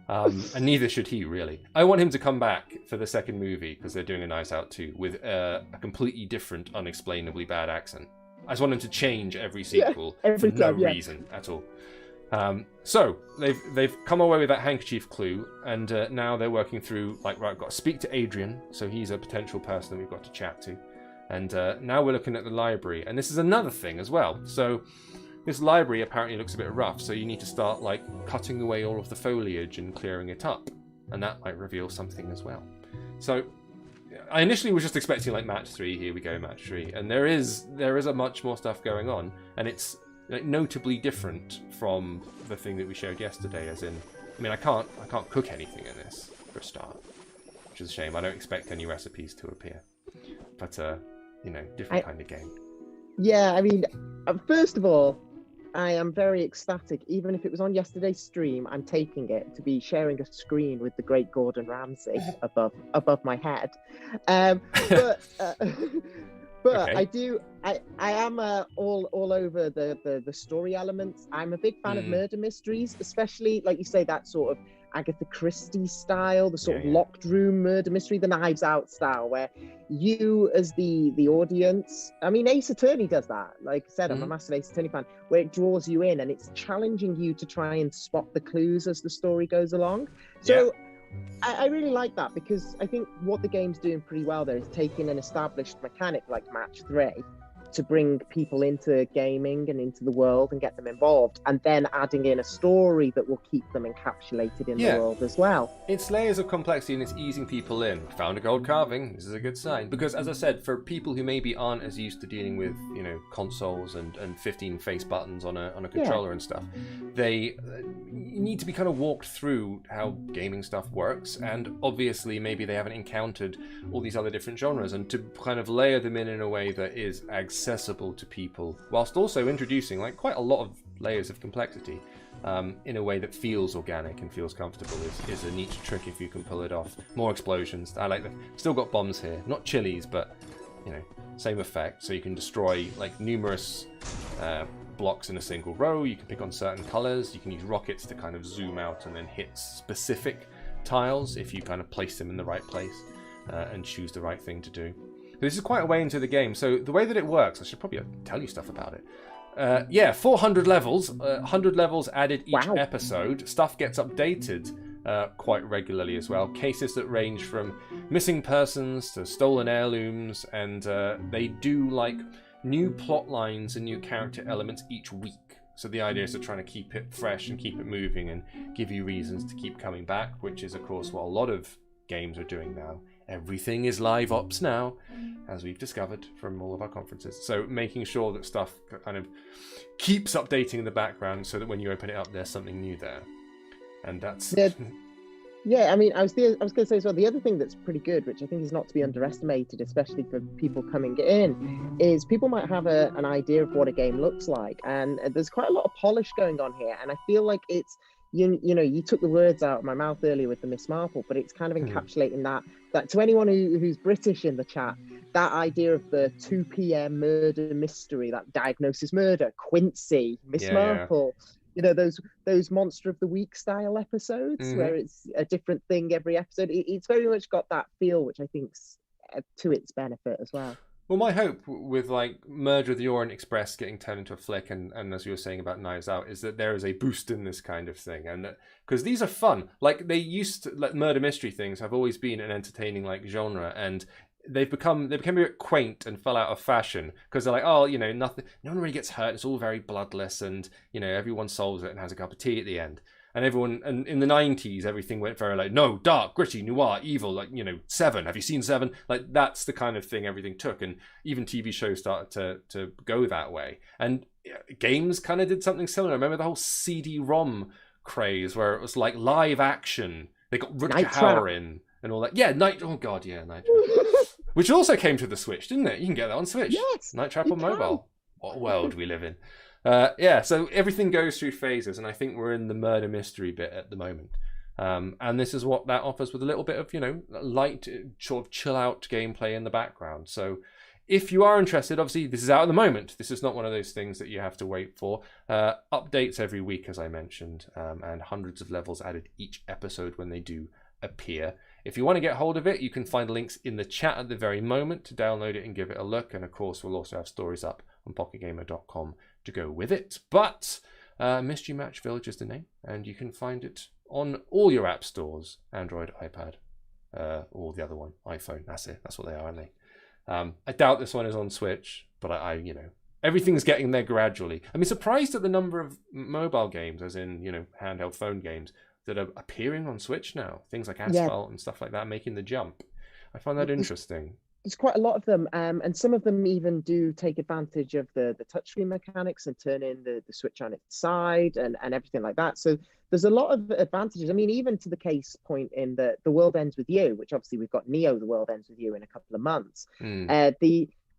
And neither should he, really. I want him to come back for the second movie, because they're doing a Knives Out 2, with a completely different, unexplainably bad accent. I just want him to change every sequel for no reason at all. So they've come away with that handkerchief clue, and now they're working through, like, right, I've got to speak to Adrian, so he's a potential person that we've got to chat to. And now we're looking at the library, and this is another thing as well. So this library apparently looks a bit rough, so you need to start, like, cutting away all of the foliage and clearing it up, and that might reveal something as well. So I initially was just expecting, like, match 3, here we go, match 3, and there is a much more stuff going on, and it's like notably different from the thing that we showed yesterday, as in, I mean, I can't cook anything in this for a start, which is a shame. I don't expect any recipes to appear, but different kind of game.
Yeah, I mean, first of all, I am very ecstatic. Even if it was on yesterday's stream, I'm taking it to be sharing a screen with the great Gordon Ramsay above my head. But
Okay.
I am all over the story elements. I'm a big fan of murder mysteries, especially like you say, that sort of Agatha Christie style, the sort of locked room murder mystery, the Knives Out style, where you as the audience, I mean, Ace Attorney does that. Like I said, I'm a massive Ace Attorney fan, where it draws you in and it's challenging you to try and spot the clues as the story goes along. So I really like that, because I think what the game's doing pretty well there is taking an established mechanic like Match 3 to bring people into gaming and into the world and get them involved, and then adding in a story that will keep them encapsulated in the world as well.
It's layers of complexity and it's easing people in. Found a gold carving. This is a good sign. Because as I said, for people who maybe aren't as used to dealing with, you know, consoles and 15 face buttons on a controller and stuff, they need to be kind of walked through how gaming stuff works. And obviously maybe they haven't encountered all these other different genres, and to kind of layer them in a way that is accessible to people, whilst also introducing like quite a lot of layers of complexity in a way that feels organic and feels comfortable is a neat trick if you can pull it off. More explosions. I like that. Still got bombs here, not chilies, but you know, same effect. So you can destroy like numerous blocks in a single row. You can pick on certain colors. You can use rockets to kind of zoom out and then hit specific tiles if you kind of place them in the right place and choose the right thing to do. This is quite a way into the game. So the way that it works, I should probably tell you stuff about it. 400 levels, 100 levels added each episode. Stuff gets updated quite regularly as well. Cases that range from missing persons to stolen heirlooms, and they do like new plot lines and new character elements each week. So the idea is to try to keep it fresh and keep it moving and give you reasons to keep coming back, which is of course what a lot of games are doing now. Everything is live ops now, as we've discovered from all of our conferences. So making sure that stuff kind of keeps updating in the background so that when you open it up, there's something new there. And that's...
Yeah, I mean, I was going to say as well, the other thing that's pretty good, which I think is not to be underestimated, especially for people coming in, is people might have an idea of what a game looks like. And there's quite a lot of polish going on here. And I feel like it's, you know, you took the words out of my mouth earlier with the Miss Marple, but it's kind of encapsulating that to anyone who's British in the chat, that idea of the 2 p.m. murder mystery, that diagnosis murder, Quincy, Miss Marple, you know, those Monster of the Week style episodes where it's a different thing every episode. It's very much got that feel, which I think's to its benefit as well.
Well, my hope with like Merge with the Orient Express getting turned into a flick, and as you were saying about Knives Out, is that there is a boost in this kind of thing, and because these are fun. Like they used to, like murder mystery things have always been an entertaining like genre, and they became a bit quaint and fell out of fashion because they're like, oh, you know, no one really gets hurt. It's all very bloodless, and you know, everyone solves it and has a cup of tea at the end. And everyone, and in the 90s, everything went very like, no, dark, gritty, noir, evil, like, you know, Seven. Have you seen Seven? Like, that's the kind of thing everything took. And even TV shows started to go that way. And games kind of did something similar. I remember the whole CD-ROM craze where it was like live action. They got Rutger Hauer in and all that. Yeah, Night Trap. Which also came to the Switch, didn't it? You can get that on Switch.
Yes.
Night Trap on mobile. What world we live in. So everything goes through phases, and I think we're in the murder mystery bit at the moment. And this is what that offers, with a little bit of, you know, light, sort of chill out gameplay in the background. So if you are interested, obviously this is out at the moment. This is not one of those things that you have to wait for. Updates every week, as I mentioned, and hundreds of levels added each episode when they do appear. If you want to get hold of it, you can find links in the chat at the very moment to download it and give it a look. And of course, we'll also have stories up on pocketgamer.com to go with it. But Mystery Match Village is the name, and you can find it on all your app stores: Android, iPad, or the other one, iPhone. That's it. That's what they are, aren't they? I doubt this one is on Switch, but I you know, everything's getting there gradually. I mean, surprised at the number of mobile games, as in, you know, handheld phone games, that are appearing on Switch now. Things like Asphalt and stuff like that, making the jump. I find that interesting.
There's quite a lot of them, and some of them even do take advantage of the touchscreen mechanics and turn in the Switch on its side and everything like that. So there's a lot of advantages. I mean, even to the case point in The World Ends With You, which obviously we've got Neo: The World Ends With You in a couple of months.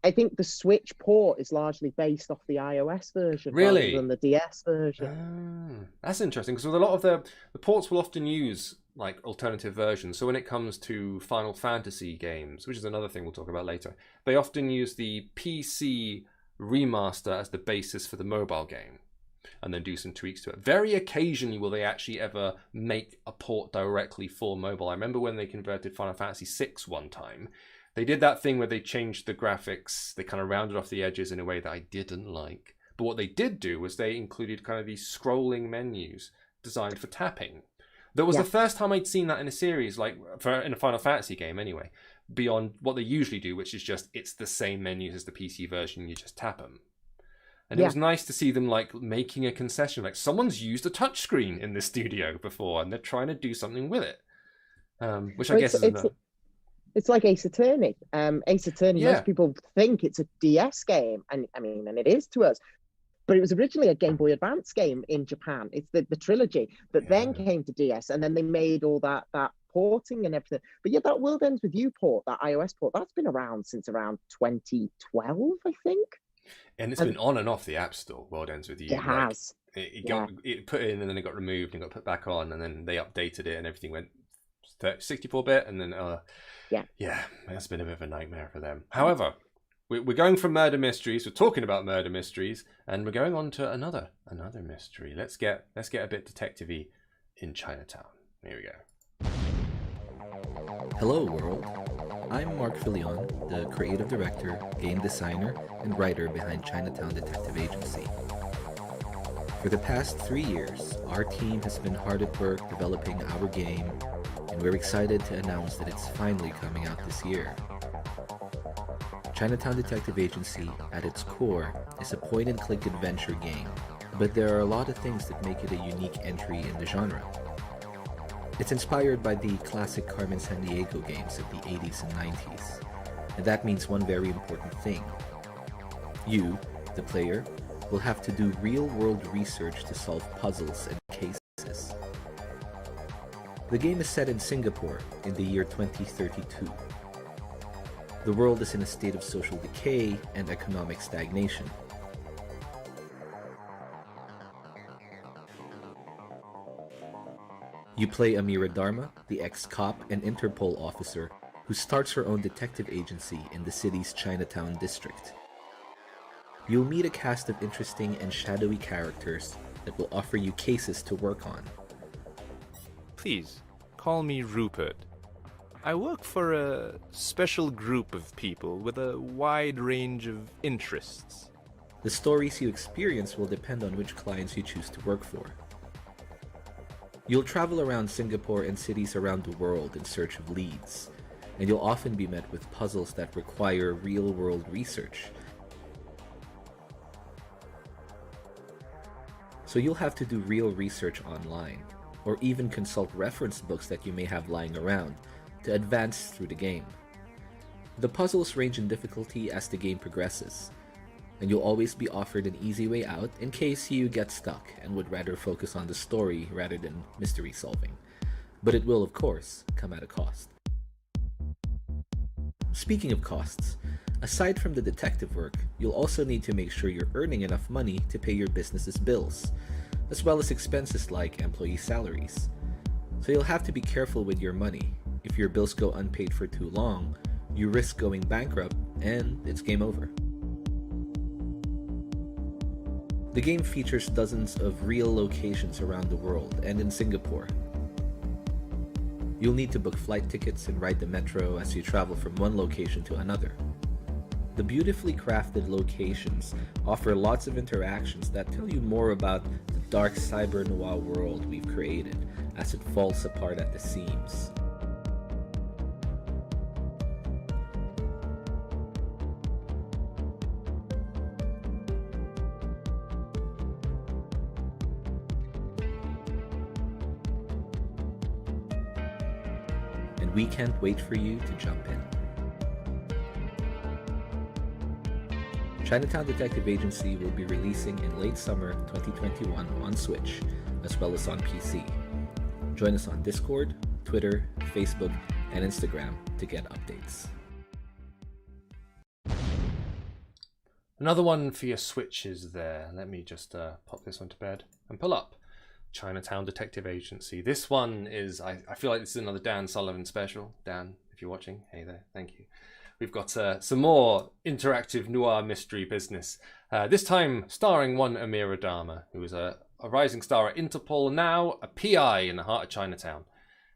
I think the Switch port is largely based off the iOS version
Really?
rather than the DS version.
That's interesting, because with a lot of the ports will often use like alternative versions. So when it comes to Final Fantasy games, which is another thing we'll talk about later, they often use the PC remaster as the basis for the mobile game, and then do some tweaks to it. Very occasionally will they actually ever make a port directly for mobile. I remember when they converted Final Fantasy VI one time, they did that thing where they changed the graphics, they kind of rounded off the edges in a way that I didn't like. But what they did do was they included kind of these scrolling menus designed for tapping. That was the first time I'd seen that in a series, like in a Final Fantasy game anyway, beyond what they usually do, which is just, it's the same menus as the PC version, you just tap them. And it was nice to see them like making a concession, like someone's used a touchscreen in this studio before and they're trying to do something with it. Which I guess is
it's like Ace Attorney. Ace Attorney, most people think it's a DS game, and I mean, and it is to us. But it was originally a Game Boy Advance game in Japan. It's the trilogy that then came to DS, and then they made all that porting and everything. But yeah, that World Ends With You port, that iOS port, that's been around since around 2012, I think.
And it's been on and off the App Store, World Ends With You.
It has.
It put in and then it got removed and got put back on, and then they updated it and everything went 64-bit, and then that's been a bit of a nightmare for them. However, we're going from murder mysteries, we're talking about murder mysteries, and we're going on to another mystery. Let's get a bit detective-y in Chinatown. Here we go.
Hello world, I'm Mark Filion, the creative director, game designer, and writer behind Chinatown Detective Agency. For the past 3 years, our team has been hard at work developing our game, and we're excited to announce that it's finally coming out this year. Chinatown Detective Agency, at its core, is a point-and-click adventure game, but there are a lot of things that make it a unique entry in the genre. It's inspired by the classic Carmen Sandiego games of the 80s and 90s, and that means one very important thing. You, the player, will have to do real-world research to solve puzzles and cases. The game is set in Singapore in the year 2032. The world is in a state of social decay and economic stagnation. You play Amira Dharma, the ex-cop and Interpol officer who starts her own detective agency in the city's Chinatown district. You'll meet a cast of interesting and shadowy characters that will offer you cases to work on.
Please, call me Rupert. I work for a special group of people with a wide range of interests.
The stories you experience will depend on which clients you choose to work for. You'll travel around Singapore and cities around the world in search of leads, and you'll often be met with puzzles that require real-world research. So you'll have to do real research online, or even consult reference books that you may have lying around to advance through the game. The puzzles range in difficulty as the game progresses, and you'll always be offered an easy way out in case you get stuck and would rather focus on the story rather than mystery solving. But it will, of course, come at a cost. Speaking of costs, aside from the detective work, you'll also need to make sure you're earning enough money to pay your business's bills, as well as expenses like employee salaries. So you'll have to be careful with your money. If your bills go unpaid for too long, you risk going bankrupt and it's game over. The game features dozens of real locations around the world and in Singapore. You'll need to book flight tickets and ride the metro as you travel from one location to another. The beautifully crafted locations offer lots of interactions that tell you more about the dark cyber noir world we've created as it falls apart at the seams. And we can't wait for you to jump in. Chinatown Detective Agency will be releasing in late summer 2021 on Switch, as well as on PC. Join us on Discord, Twitter, Facebook, and Instagram to get updates.
Another one for your switches there. Let me just pop this onto bed and pull up. Chinatown Detective Agency. This one is, I feel like this is another Dan Sullivan special. Dan, if you're watching, hey there, thank you. We've got some more interactive noir mystery business. This time starring one Amira Dharma, who is a rising star at Interpol, now a PI in the heart of Chinatown.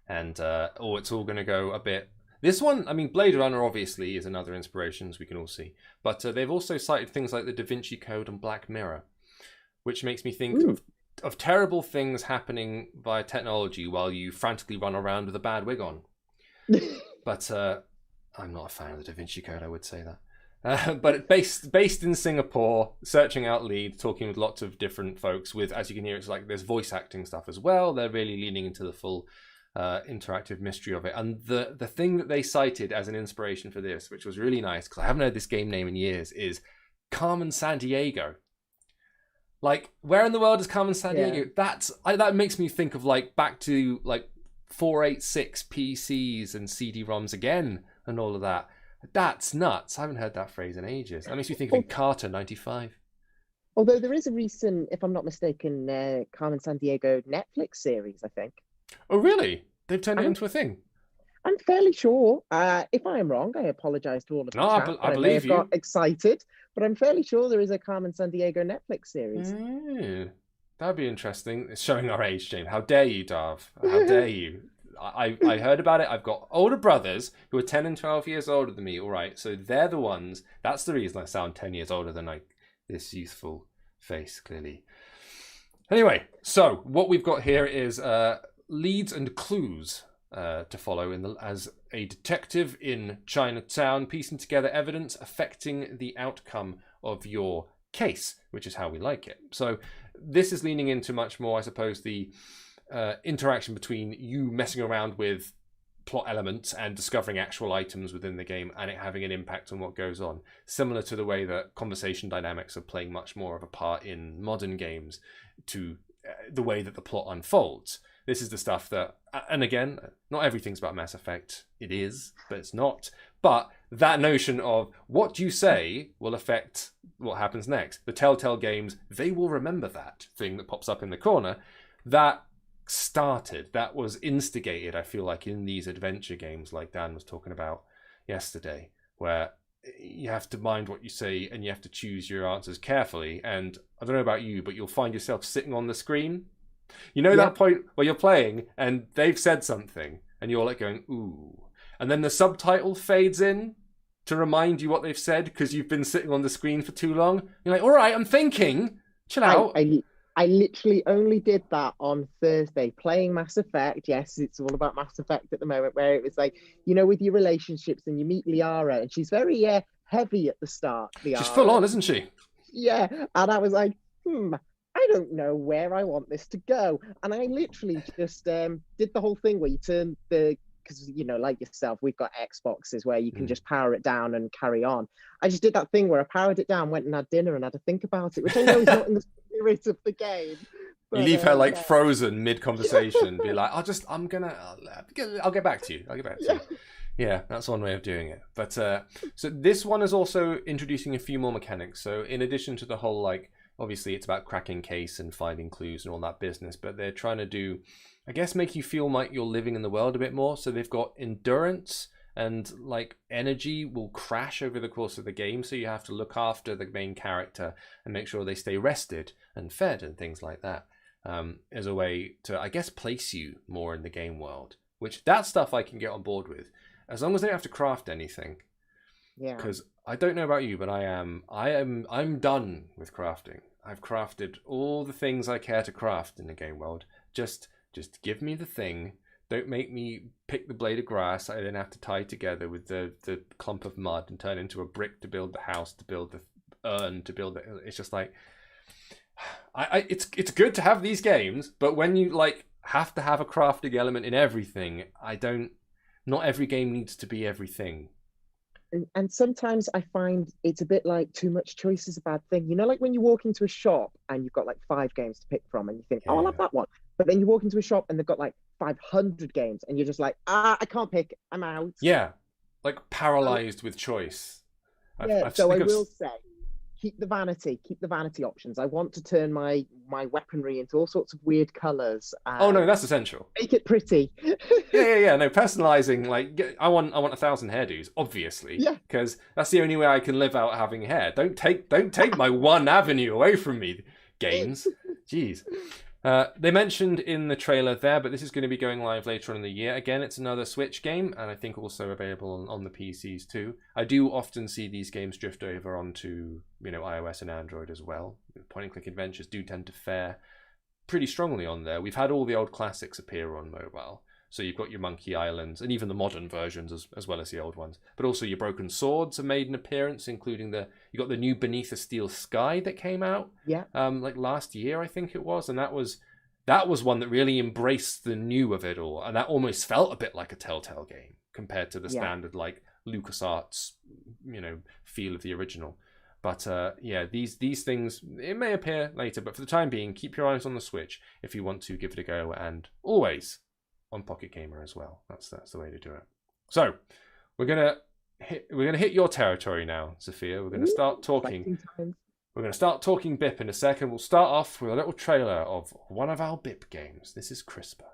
And it's all going to go a bit... This one, I mean, Blade Runner obviously is another inspiration, as we can all see. But they've also cited things like the Da Vinci Code and Black Mirror, which makes me think of terrible things happening via technology while you frantically run around with a bad wig on. But I'm not a fan of the Da Vinci Code, I would say that. But based in Singapore, searching out leads, talking with lots of different folks with, as you can hear, it's like there's voice acting stuff as well. They're really leaning into the full interactive mystery of it. And the thing that they cited as an inspiration for this, which was really nice, because I haven't heard this game name in years, is Carmen Sandiego. Like, where in the world is Carmen Sandiego? Yeah. That makes me think of like back to like 486 PCs and CD-ROMs again and all of that. That's nuts. I haven't heard that phrase in ages. That makes me think of Carter 95.
Although there is a recent, if I'm not mistaken, Carmen Sandiego Netflix series, I think.
Oh, really? They've turned it into a thing?
I'm fairly sure. If I am wrong, I apologize to all of the chat.
I believe you.
Got excited, but I'm fairly sure there is a Carmen Sandiego Netflix series.
That'd be interesting. It's showing our age, Jane. How dare you, Darv? How dare you? I heard about it. I've got older brothers who are 10 and 12 years older than me. All right, so they're the ones. That's the reason I sound 10 years older than like this youthful face, clearly. Anyway, so what we've got here is leads and clues to follow as a detective in Chinatown, piecing together evidence affecting the outcome of your case, which is how we like it. So this is leaning into much more, I suppose, the interaction between you messing around with plot elements and discovering actual items within the game and it having an impact on what goes on, similar to the way that conversation dynamics are playing much more of a part in modern games to the way that the plot unfolds. This is the stuff that, and again, not everything's about Mass Effect. It is, but it's not. But that notion of what you say will affect what happens next. The Telltale games, they will remember that thing that pops up in the corner. That was instigated, I feel like, in these adventure games like Dan was talking about yesterday, where you have to mind what you say and you have to choose your answers carefully. And I don't know about you, but you'll find yourself sitting on the screen. You know that point where you're playing and they've said something and you're like going, ooh. And then the subtitle fades in to remind you what they've said because you've been sitting on the screen for too long. You're like, all right, I'm thinking. Chill out.
I literally only did that on Thursday, playing Mass Effect. Yes, it's all about Mass Effect at the moment, where it was like, you know, with your relationships and you meet Liara and she's very heavy at the start. Liara.
She's full on, isn't she?
Yeah. And I was like, I don't know where I want this to go. And I literally just did the whole thing where you turn because, you know, like yourself, we've got Xboxes where you can just power it down and carry on. I just did that thing where I powered it down, went and had dinner and had to think about it, which I know is not in the spirit of the game. But,
you leave her like frozen mid-conversation, be like, I'll get back to you. Yeah, that's one way of doing it. But so this one is also introducing a few more mechanics. So in addition to the whole, like, obviously it's about cracking case and finding clues and all that business, but they're trying to do, I guess, make you feel like you're living in the world a bit more. So they've got endurance and like energy will crash over the course of the game. So you have to look after the main character and make sure they stay rested and fed and things like that, as a way to, I guess, place you more in the game world, which that stuff I can get on board with as long as they don't have to craft anything.
Yeah.
Because I don't know about you, but I'm done with crafting. I've crafted all the things I care to craft in the game world. Just give me the thing. Don't make me pick the blade of grass I then have to tie together with the clump of mud and turn into a brick to build the house, to build the urn, to build the... It's just like... It's good to have these games, but when you like have to have a crafting element in everything, not every game needs to be everything.
And sometimes I find it's a bit like too much choice is a bad thing. You know, like when you walk into a shop and you've got like 5 games to pick from and you think, oh, I'll have that one. But then you walk into a shop and they've got like 500 games and you're just like, I can't pick, I'm out.
Yeah, like paralyzed with choice.
I will say, keep the vanity options. I want to turn my weaponry into all sorts of weird colors.
Oh no, that's essential.
Make it pretty.
Yeah. No, personalizing. Like, I want 1,000 hairdos, obviously.
Yeah.
Because that's the only way I can live out having hair. Don't take my one avenue away from me, games. Jeez. They mentioned in the trailer there, but this is going to be going live later on in the year. Again, it's another Switch game, and I think also available on the PCs too. I do often see these games drift over onto, iOS and Android as well. Point-and-click adventures do tend to fare pretty strongly on there. We've had all the old classics appear on mobile. So you've got your Monkey Islands, and even the modern versions as well as the old ones. But also your Broken Swords have made an appearance, including you got the new Beneath a Steel Sky that came out.
Yeah.
Like last year, I think it was, and that was one that really embraced the new of it all, and that almost felt a bit like a Telltale game compared to the standard like LucasArts, feel of the original. But these things, it may appear later, but for the time being, keep your eyes on the Switch if you want to give it a go, and always on Pocket Gamer as well. That's the way to do it. So we're gonna hit your territory now, Sophia. We're gonna start talking. We're gonna start talking BIP in a second. We'll start off with a little trailer of one of our BIP games. This is CRISPR.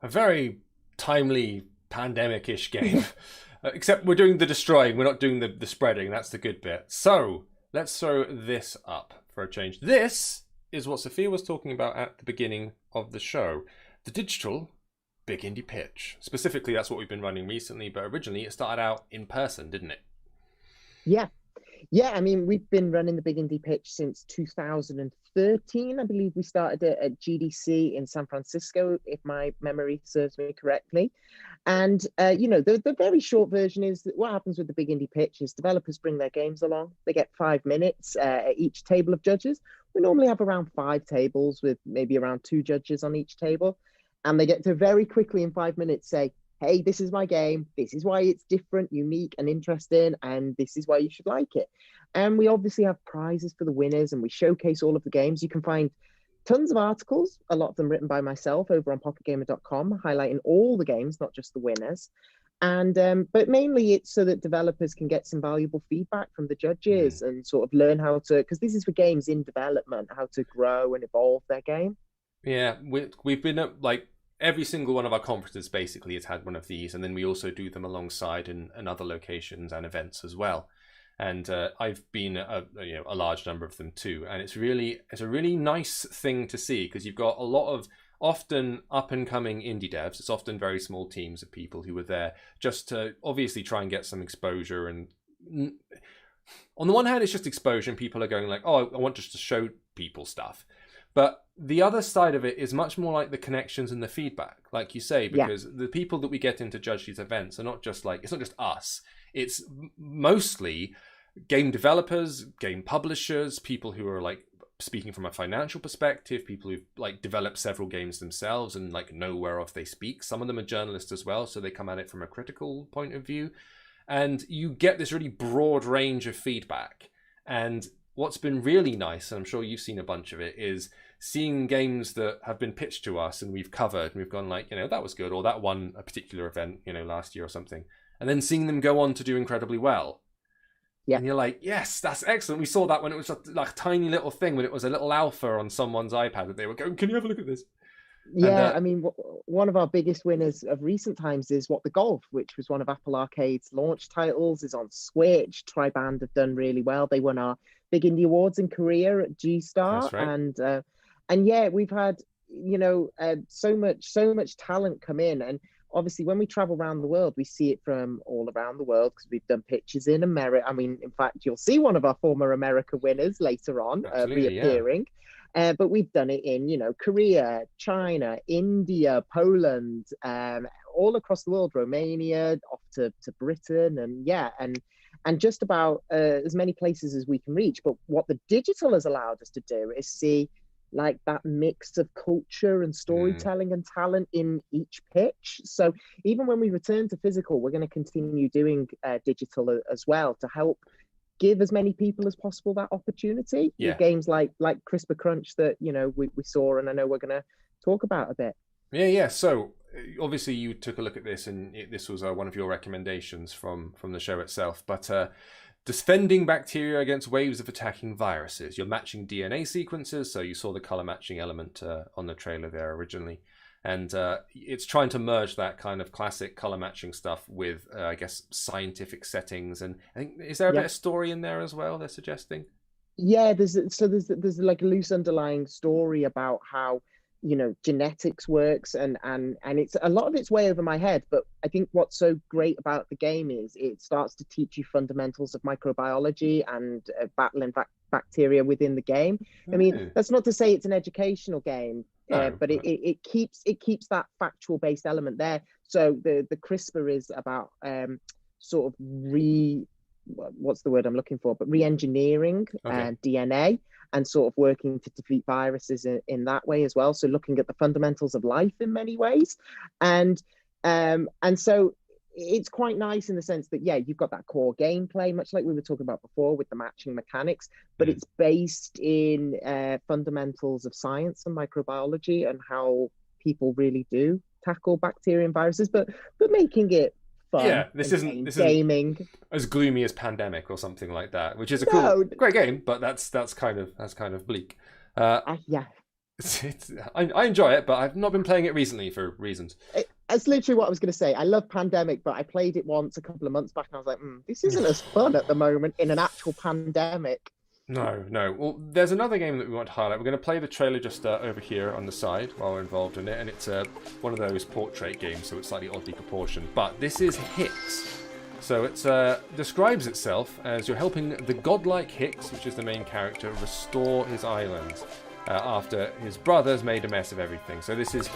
A very timely pandemic-ish game. Except we're doing the destroying, we're not doing the spreading. That's the good bit. So let's throw this up for a change. This is what Sophia was talking about at the beginning of the show. The digital Big Indie Pitch. Specifically, that's what we've been running recently, but originally it started out in person, didn't it?
Yeah. Yeah, I mean, we've been running the Big Indie Pitch since 2013. I believe we started it at GDC in San Francisco, if my memory serves me correctly. And, the very short version is that what happens with the Big Indie Pitch is developers bring their games along. They get 5 minutes at each table of judges. We normally have around 5 tables with maybe around 2 judges on each table. And they get to very quickly in 5 minutes say, hey, this is my game. This is why it's different, unique, and interesting, and this is why you should like it. And we obviously have prizes for the winners, and we showcase all of the games. You can find tons of articles, a lot of them written by myself over on pocketgamer.com, highlighting all the games, not just the winners. And but mainly it's so that developers can get some valuable feedback from the judges and sort of learn how to, because this is for games in development, how to grow and evolve their game.
Yeah, we've been at, like, every single one of our conferences basically has had one of these, and then we also do them alongside in other locations and events as well. And I've been a large number of them too, and it's a really nice thing to see, because you've got a lot of often up and coming indie devs. It's often very small teams of people who are there just to obviously try and get some exposure. And on the one hand, it's just exposure, and people are going like, oh, I want just to show people stuff. But the other side of it is much more like the connections and the feedback, like you say, because the people that we get in to judge these events are not just like, it's not just us. It's mostly game developers, game publishers, people who are like speaking from a financial perspective, people who've like developed several games themselves and like know whereof they speak. Some of them are journalists as well, so they come at it from a critical point of view. And you get this really broad range of feedback. And what's been really nice, and I'm sure you've seen a bunch of it, is seeing games that have been pitched to us and we've covered and we've gone like, that was good, or that won a particular event, last year or something. And then seeing them go on to do incredibly well. Yeah. And you're like, yes, that's excellent. We saw that when it was like a tiny little thing, when it was a little alpha on someone's iPad that they were going, can you have a look at this? And
Yeah, I mean, one of our biggest winners of recent times is What the Golf, which was one of Apple Arcade's launch titles, is on Switch. Triband have done really well. They won our Big Indie Awards in Korea at G Star,
that's right.
and yeah, we've had so much talent come in, and obviously when we travel around the world, we see it from all around the world because we've done pitches in America. I mean, in fact, you'll see one of our former America winners later on
Absolutely, yeah.
reappearing. But we've done it in, Korea, China, India, Poland, all across the world, Romania, off to Britain, and just about as many places as we can reach. But what the digital has allowed us to do is see like that mix of culture and storytelling and talent in each pitch. So even when we return to physical, we're going to continue doing digital as well to help give as many people as possible that opportunity.
Yeah.
Games like CRISPR Crunch that we saw, and I know we're going to talk about a bit.
Yeah. So obviously you took a look at this, and this was one of your recommendations from the show itself. But defending bacteria against waves of attacking viruses. You're matching DNA sequences, so you saw the color matching element on the trailer there originally. And it's trying to merge that kind of classic color matching stuff with, I guess, scientific settings. And I think, is there a bit of story in there as well, they're suggesting?
Yeah, there's like a loose underlying story about how genetics works, and it's a lot of it's way over my head, but I think what's so great about the game is it starts to teach you fundamentals of microbiology and battling bacteria within the game. I mean, that's not to say it's an educational game, but it keeps that factual based element there. So the CRISPR is about sort of what's the word I'm looking for, but re-engineering DNA, and sort of working to defeat viruses in that way as well. So looking at the fundamentals of life in many ways. And so it's quite nice in the sense that, you've got that core gameplay, much like we were talking about before with the matching mechanics, but it's based in fundamentals of science and microbiology and how people really do tackle bacteria and viruses, but
Fun.
making it fun.
Yeah, this isn't
gaming
as gloomy as Pandemic or something like that, which is a great game, but that's kind of bleak.
Yeah,
I enjoy it, but I've not been playing it recently for reasons.
That's literally what I was going to say. I love Pandemic, but I played it once a couple of months back, and I was like, this isn't as fun at the moment in an actual pandemic.
No. Well, there's another game that we want to highlight. We're going to play the trailer just over here on the side while we're involved in it, and it's one of those portrait games, so it's slightly oddly proportioned. But this is Hicks. So it describes itself as you're helping the godlike Hicks, which is the main character, restore his island after his brothers made a mess of everything. So this is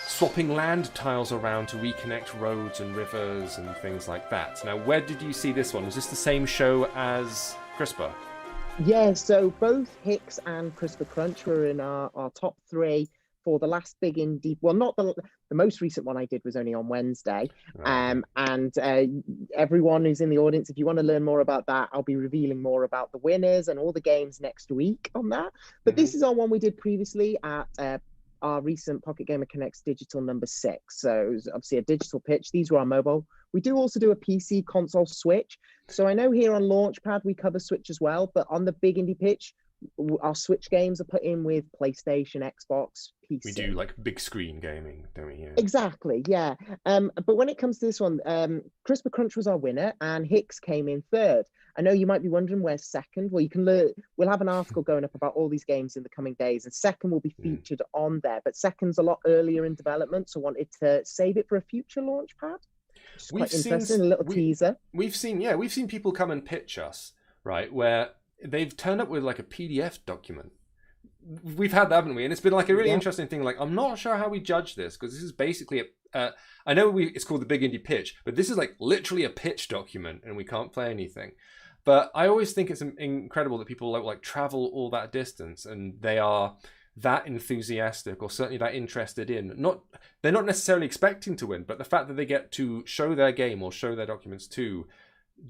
swapping land tiles around to reconnect roads and rivers and things like that. Now, where did you see this one? Was this the same show as CRISPR?
Yeah, so both Hicks and CRISPR Crunch were in our top 3 for the last big indie. Well, not the most recent one I did was only on Wednesday. And everyone who's in the audience, if you want to learn more about that, I'll be revealing more about the winners and all the games next week on that. But this is our one we did previously at our recent Pocket Gamer Connects digital number 6. So it was obviously a digital pitch. These were our mobile. We do also do a PC console Switch. So I know here on LaunchPad we cover Switch as well, but on the big indie pitch, our Switch games are put in with PlayStation, Xbox, PC.
We do like big screen gaming, don't we? Yeah.
Exactly, yeah. But when it comes to this one, CRISPR Crunch was our winner, and Hicks came in 3rd. I know you might be wondering where's 2nd. Well, you can learn. We'll have an article going up about all these games in the coming days, and 2nd will be featured on there. But 2nd's a lot earlier in development, so wanted to save it for a future LaunchPad. Quite interesting, a little teaser.
We've seen people come and pitch us, right, where they've turned up with like a PDF document. We've had that, haven't we? And it's been like a really interesting thing. Like, I'm not sure how we judge this, because this is basically I know it's called the Big Indie Pitch, but this is like literally a pitch document, and we can't play anything. But I always think it's incredible that people like travel all that distance, and they are that enthusiastic, or certainly that interested in. They're not necessarily expecting to win, but the fact that they get to show their game or show their documents to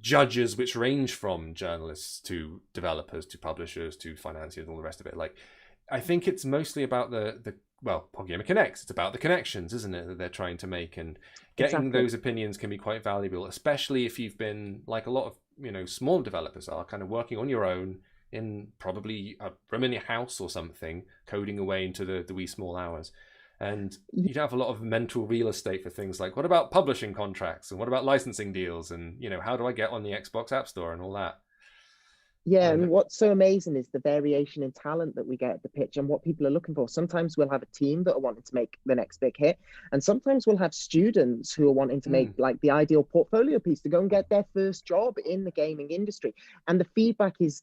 judges, which range from journalists to developers to publishers to financiers and all the rest of it. Like, I think it's mostly about the Pocket Gamer Connects. It's about the connections, isn't it, that they're trying to make, and getting those opinions can be quite valuable, especially if you've been, like a lot of small developers are, kind of working on your own in probably a room in your house or something, coding away into the wee small hours. And you'd have a lot of mental real estate for things like, what about publishing contracts? And what about licensing deals? And, how do I get on the Xbox App Store and all that?
Yeah, and what's so amazing is the variation in talent that we get at the pitch and what people are looking for. Sometimes we'll have a team that are wanting to make the next big hit, and sometimes we'll have students who are wanting to make like the ideal portfolio piece to go and get their first job in the gaming industry. And the feedback is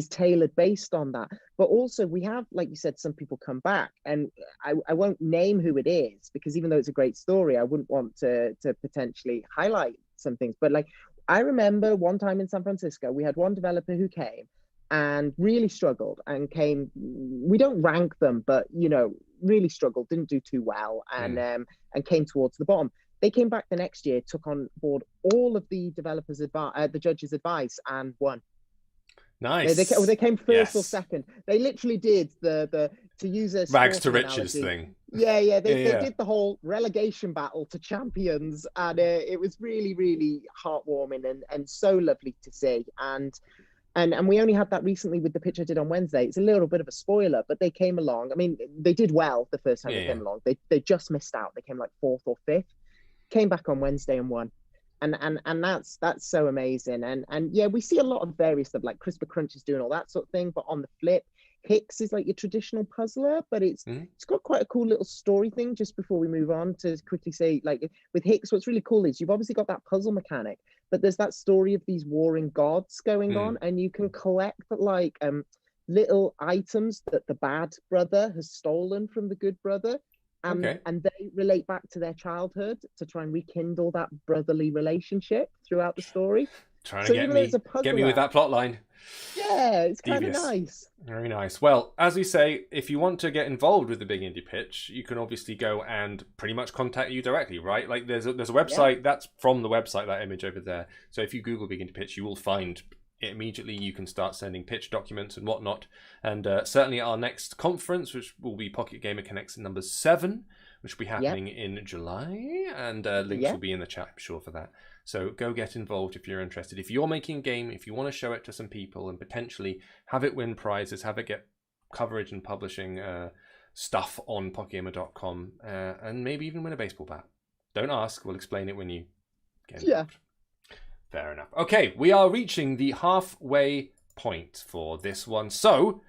tailored based on that. But also we have, like you said, some people come back, and I won't name who it is, because even though it's a great story, I wouldn't want to potentially highlight some things. But like, I remember one time in San Francisco, we had one developer who came and really struggled and came, we don't rank them, but, really struggled, didn't do too well, and came towards the bottom. They came back the next year, took on board all of the developers' the judges' advice, and won.
Nice.
They came first or second. They literally did the to use a
rags to riches thing.
Yeah. They did the whole relegation battle to champions, and it was really, really heartwarming and so lovely to see. And we only had that recently with the pitch I did on Wednesday. It's a little bit of a spoiler, but they came along. I mean, they did well the first time they came along. They just missed out. They came like 4th or 5th. Came back on Wednesday and won. And that's so amazing. And yeah, we see a lot of various stuff, like CRISPR Crunch is doing all that sort of thing. But on the flip, Hicks is like your traditional puzzler, but it's got quite a cool little story thing. Just before we move on, to quickly say, like with Hicks, what's really cool is you've obviously got that puzzle mechanic, but there's that story of these warring gods going on, and you can collect like little items that the bad brother has stolen from the good brother. And they relate back to their childhood to try and rekindle that brotherly relationship throughout the story.
Trying to get me with that plot line.
Yeah, it's kind of nice.
Very nice. Well, as we say, if you want to get involved with the Big Indie Pitch, you can obviously go and pretty much contact you directly, right? Like there's a website, that's from the website, that image over there. So if you Google Big Indie Pitch, you will find immediately. You can start sending pitch documents and whatnot, and certainly our next conference, which will be Pocket Gamer Connects number 7, which will be happening in July, and links will be in the chat, I'm sure, for that. So go get involved if you're interested. If you're making a game, if you want to show it to some people and potentially have it win prizes, have it get coverage and publishing stuff on pocketgamer.com, and maybe even win a baseball bat. Don't ask, we'll explain it when you get involved. Fair enough. Okay, we are reaching the halfway point for this one. So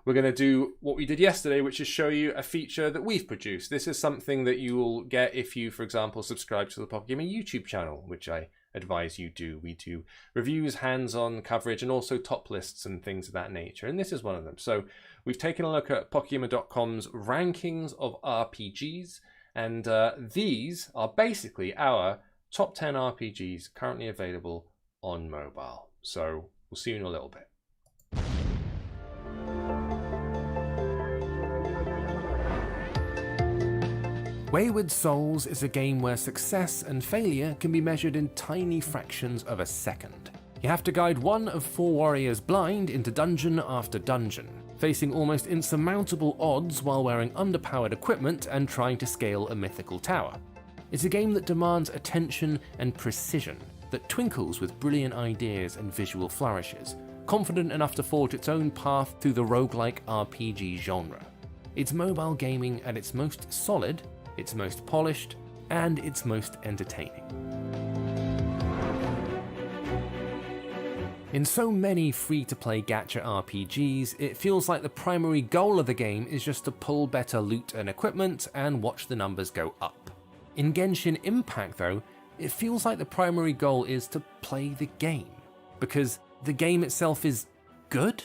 we're going to do what we did yesterday, which is show you a feature that we've produced. This is something that you will get if you, for example, subscribe to the Pocket Gamer YouTube channel, which I advise you do. We do reviews, hands-on coverage, and also top lists and things of that nature. And this is one of them. So we've taken a look at PocketGamer.com's rankings of RPGs. And these are basically our top 10 RPGs currently available on mobile. So we'll see you in a little bit. Wayward Souls is a game where success and failure can be measured in tiny fractions of a second. You have to guide one of 4 warriors blind into dungeon after dungeon, facing almost insurmountable odds while wearing underpowered equipment and trying to scale a mythical tower. It's a game that demands attention and precision, that twinkles with brilliant ideas and visual flourishes, confident enough to forge its own path through the roguelike RPG genre. It's mobile gaming at its most solid, its most polished, and its most entertaining. In so many free-to-play gacha RPGs, it feels like the primary goal of the game is just to pull better loot and equipment and watch the numbers go up. In Genshin Impact, though, it feels like the primary goal is to play the game, because the game itself is good,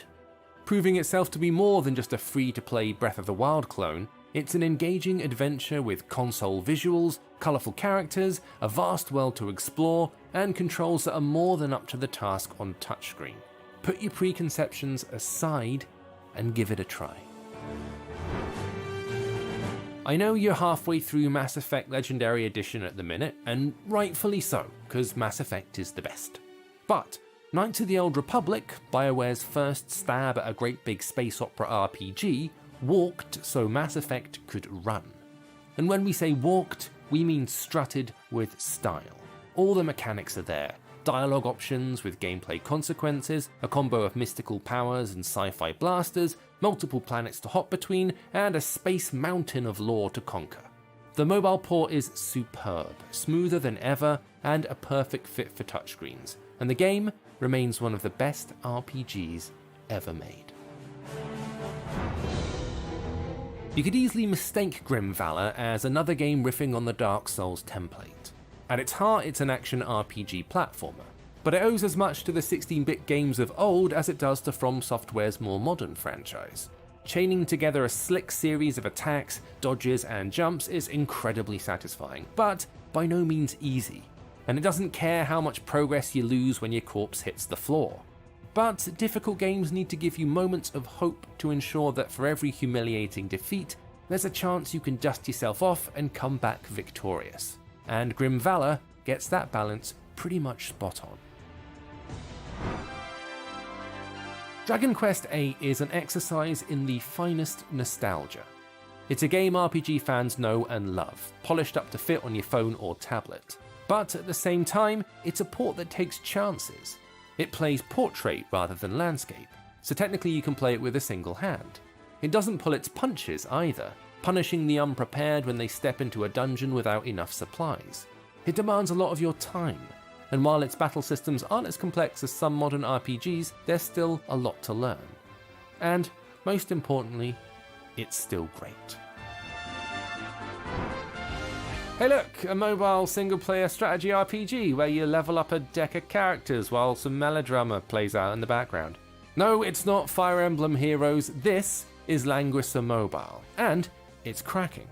proving itself to be more than just a free-to-play Breath of the Wild clone. It's an engaging adventure with console visuals, colourful characters, a vast world to explore, and controls that are more than up to the task on touchscreen. Put your preconceptions aside and give it a try. I know you're halfway through Mass Effect Legendary Edition at the minute, and rightfully so, because Mass Effect is the best. But Knights of the Old Republic, BioWare's first stab at a great big space opera RPG, walked so Mass Effect could run. And when we say walked, we mean strutted with style. All the mechanics are there. Dialogue options with gameplay consequences, a combo of mystical powers and sci-fi blasters, multiple planets to hop between, and a space mountain of lore to conquer. The mobile port is superb, smoother than ever, and a perfect fit for touchscreens, and the game remains one of the best RPGs ever made. You could easily mistake Grim Valor as another game riffing on the Dark Souls template. At its heart, it's an action RPG platformer, but it owes as much to the 16-bit games of old as it does to From Software's more modern franchise. Chaining together a slick series of attacks, dodges, and jumps is incredibly satisfying, but by no means easy, and it doesn't care how much progress you lose when your corpse hits the floor. But difficult games need to give you moments of hope to ensure that for every humiliating defeat, there's a chance you can dust yourself off and come back victorious. And Grim Valor gets that balance pretty much spot on. Dragon Quest VIII is an exercise in the finest nostalgia. It's a game RPG fans know and love, polished up to fit on your phone or tablet. But at the same time, it's a port that takes chances. It plays portrait rather than landscape, so technically you can play it with a single hand. It doesn't pull its punches either, punishing the unprepared when they step into a dungeon without enough supplies. It demands a lot of your time, and while its battle systems aren't as complex as some modern RPGs, there's still a lot to learn. And, most importantly, it's still great. Hey look, a mobile single-player strategy RPG where you level up a deck of characters while some melodrama plays out in the background. No, it's not Fire Emblem Heroes, this is Languissa Mobile, and it's cracking.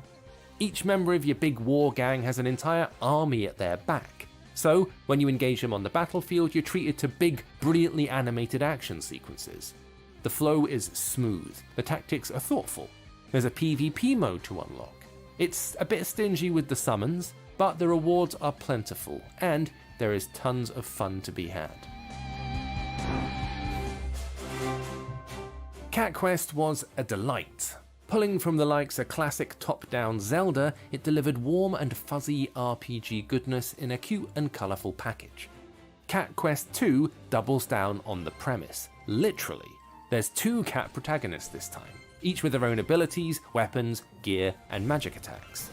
Each member of your big war gang has an entire army at their back, so when you engage them on the battlefield, you're treated to big, brilliantly animated action sequences. The flow is smooth, the tactics are thoughtful, there's a PvP mode to unlock. It's a bit stingy with the summons, but the rewards are plentiful, and there is tons of fun to be had. Cat Quest was a delight. Pulling from the likes of classic top-down Zelda, it delivered warm and fuzzy RPG goodness in a cute and colourful package. Cat Quest 2 doubles down on the premise, literally. There's 2 cat protagonists this time, each with their own abilities, weapons, gear, and magic attacks.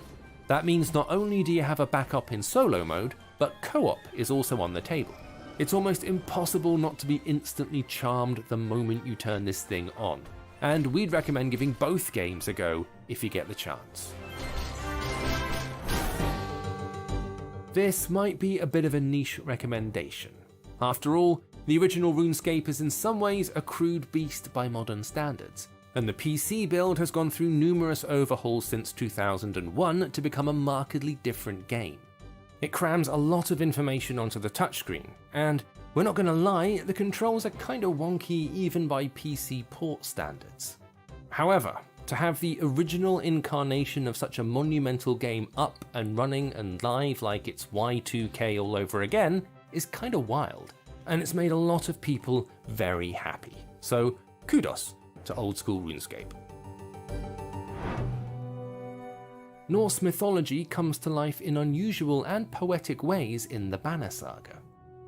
That means not only do you have a backup in solo mode, but co-op is also on the table. It's almost impossible not to be instantly charmed the moment you turn this thing on, and we'd recommend giving both games a go if you get the chance. This might be a bit of a niche recommendation. After all, the original RuneScape is in some ways a crude beast by modern standards, and the PC build has gone through numerous overhauls since 2001 to become a markedly different game. It crams a lot of information onto the touchscreen, and we're not gonna lie, the controls are kinda wonky even by PC port standards. However, to have the original incarnation of such a monumental game up and running and live like it's Y2K all over again is kinda wild, and it's made a lot of people very happy. So kudos to old school RuneScape. Norse mythology comes to life in unusual and poetic ways in the Banner Saga.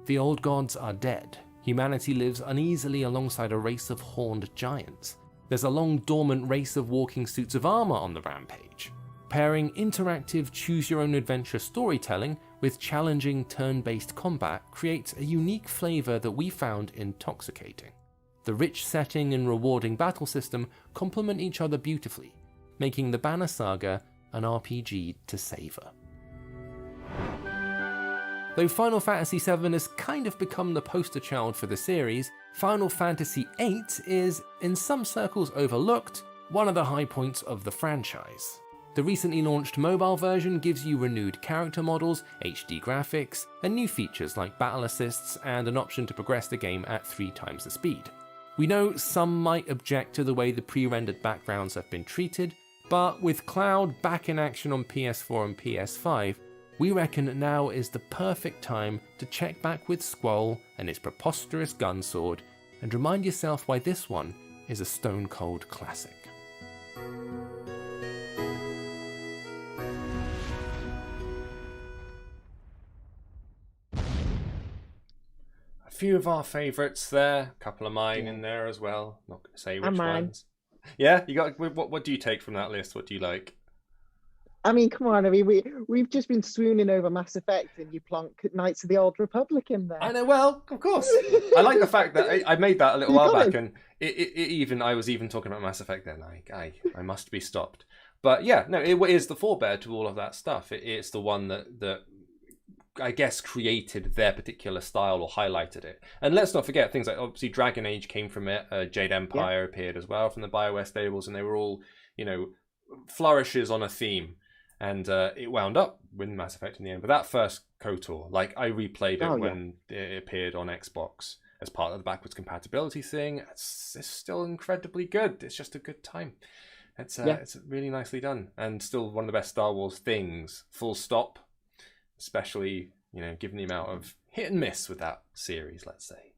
The old gods are dead. Humanity lives uneasily alongside a race of horned giants. There's a long dormant race of walking suits of armor on the rampage. Pairing interactive choose-your-own-adventure storytelling with challenging turn-based combat creates a unique flavor that we found intoxicating. The rich setting and rewarding battle system complement each other beautifully, making the Banner Saga an RPG to savor. Though Final Fantasy VII has kind of become the poster child for the series, Final Fantasy VIII is, in some circles overlooked, one of the high points of the franchise. The recently launched mobile version gives you renewed character models, HD graphics, and new features like battle assists and an option to progress the game at 3 times the speed. We know some might object to the way the pre-rendered backgrounds have been treated, but with Cloud back in action on PS4 and PS5, we reckon now is the perfect time to check back with Squall and his preposterous gun sword and remind yourself why this one is a stone cold classic. A few of our favourites there, a couple of mine in there as well. Not going to say which ones. Yeah, you got. What do you take from that list? What do you like?
I mean, come on. I mean, we've just been swooning over Mass Effect, and you plonk Knights of the Old Republic in there.
I know. Well, of course. I like the fact that I made that a little
You
while
got
back,
it.
and I was even talking about Mass Effect then. I must be stopped. But yeah, no, it is the forebear to all of that stuff. It's the one that I guess created their particular style or highlighted it. And let's not forget things like obviously Dragon Age came from it. Jade Empire appeared as well from the BioWare stables, and they were all flourishes on a theme. And it wound up with Mass Effect in the end. But that first KOTOR, like I replayed it when it appeared on Xbox as part of the backwards compatibility thing. It's still incredibly good. It's just a good time. It's really nicely done, and still one of the best Star Wars things. Full stop. Especially, given the amount of hit and miss with that series, let's say.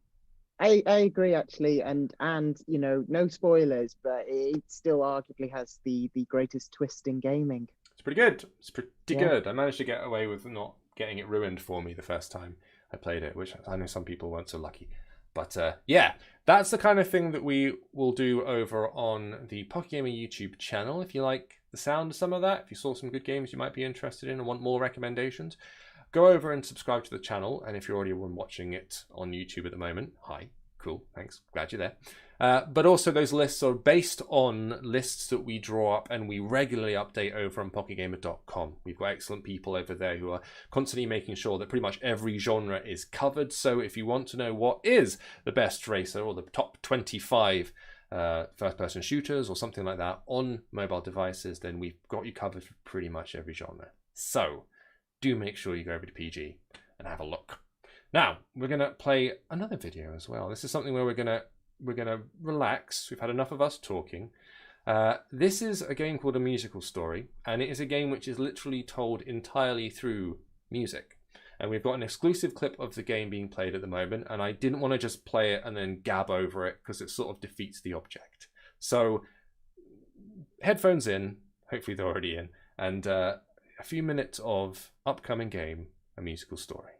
I agree actually, and no spoilers, but it still arguably has the greatest twist in gaming.
It's pretty good. It's pretty good. I managed to get away with not getting it ruined for me the first time I played it, which I know some people weren't so lucky. But that's the kind of thing that we will do over on the Pocket Gamer YouTube channel. If you like the sound of some of that, if you saw some good games you might be interested in and want more recommendations, go over and subscribe to the channel. And if you're already watching it on YouTube at the moment, hi, cool, thanks, glad you're there. But also those lists are based on lists that we draw up and we regularly update over on pocketgamer.com. We've got excellent people over there who are constantly making sure that pretty much every genre is covered. So if you want to know what is the best racer or the top 25 first-person shooters or something like that on mobile devices, then we've got you covered for pretty much every genre. So do make sure you go over to PG and have a look. Now, we're going to play another video as well. This is something where we're going to relax. We've had enough of us talking. This is a game called A Musical Story, and it is a game which is literally told entirely through music. And we've got an exclusive clip of the game being played at the moment, and I didn't want to just play it and then gab over it because it sort of defeats the object. So, headphones in, hopefully they're already in, and a few minutes of upcoming game, A Musical Story.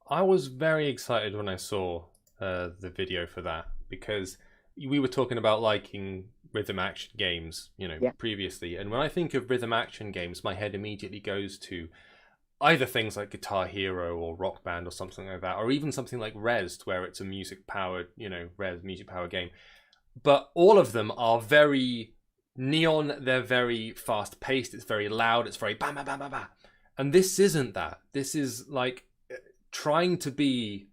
I was very excited when I saw the video for that, because we were talking about liking rhythm action games,
Yeah.
previously. And when I think of rhythm action games, my head immediately goes to either things like Guitar Hero or Rock Band or something like that, or even something like Rezzed, where it's a music-powered, Rez music-powered game. But all of them are very neon, they're very fast-paced, it's very loud, it's very bam, bam, bam, bam, bam. And this isn't that. This is like trying to be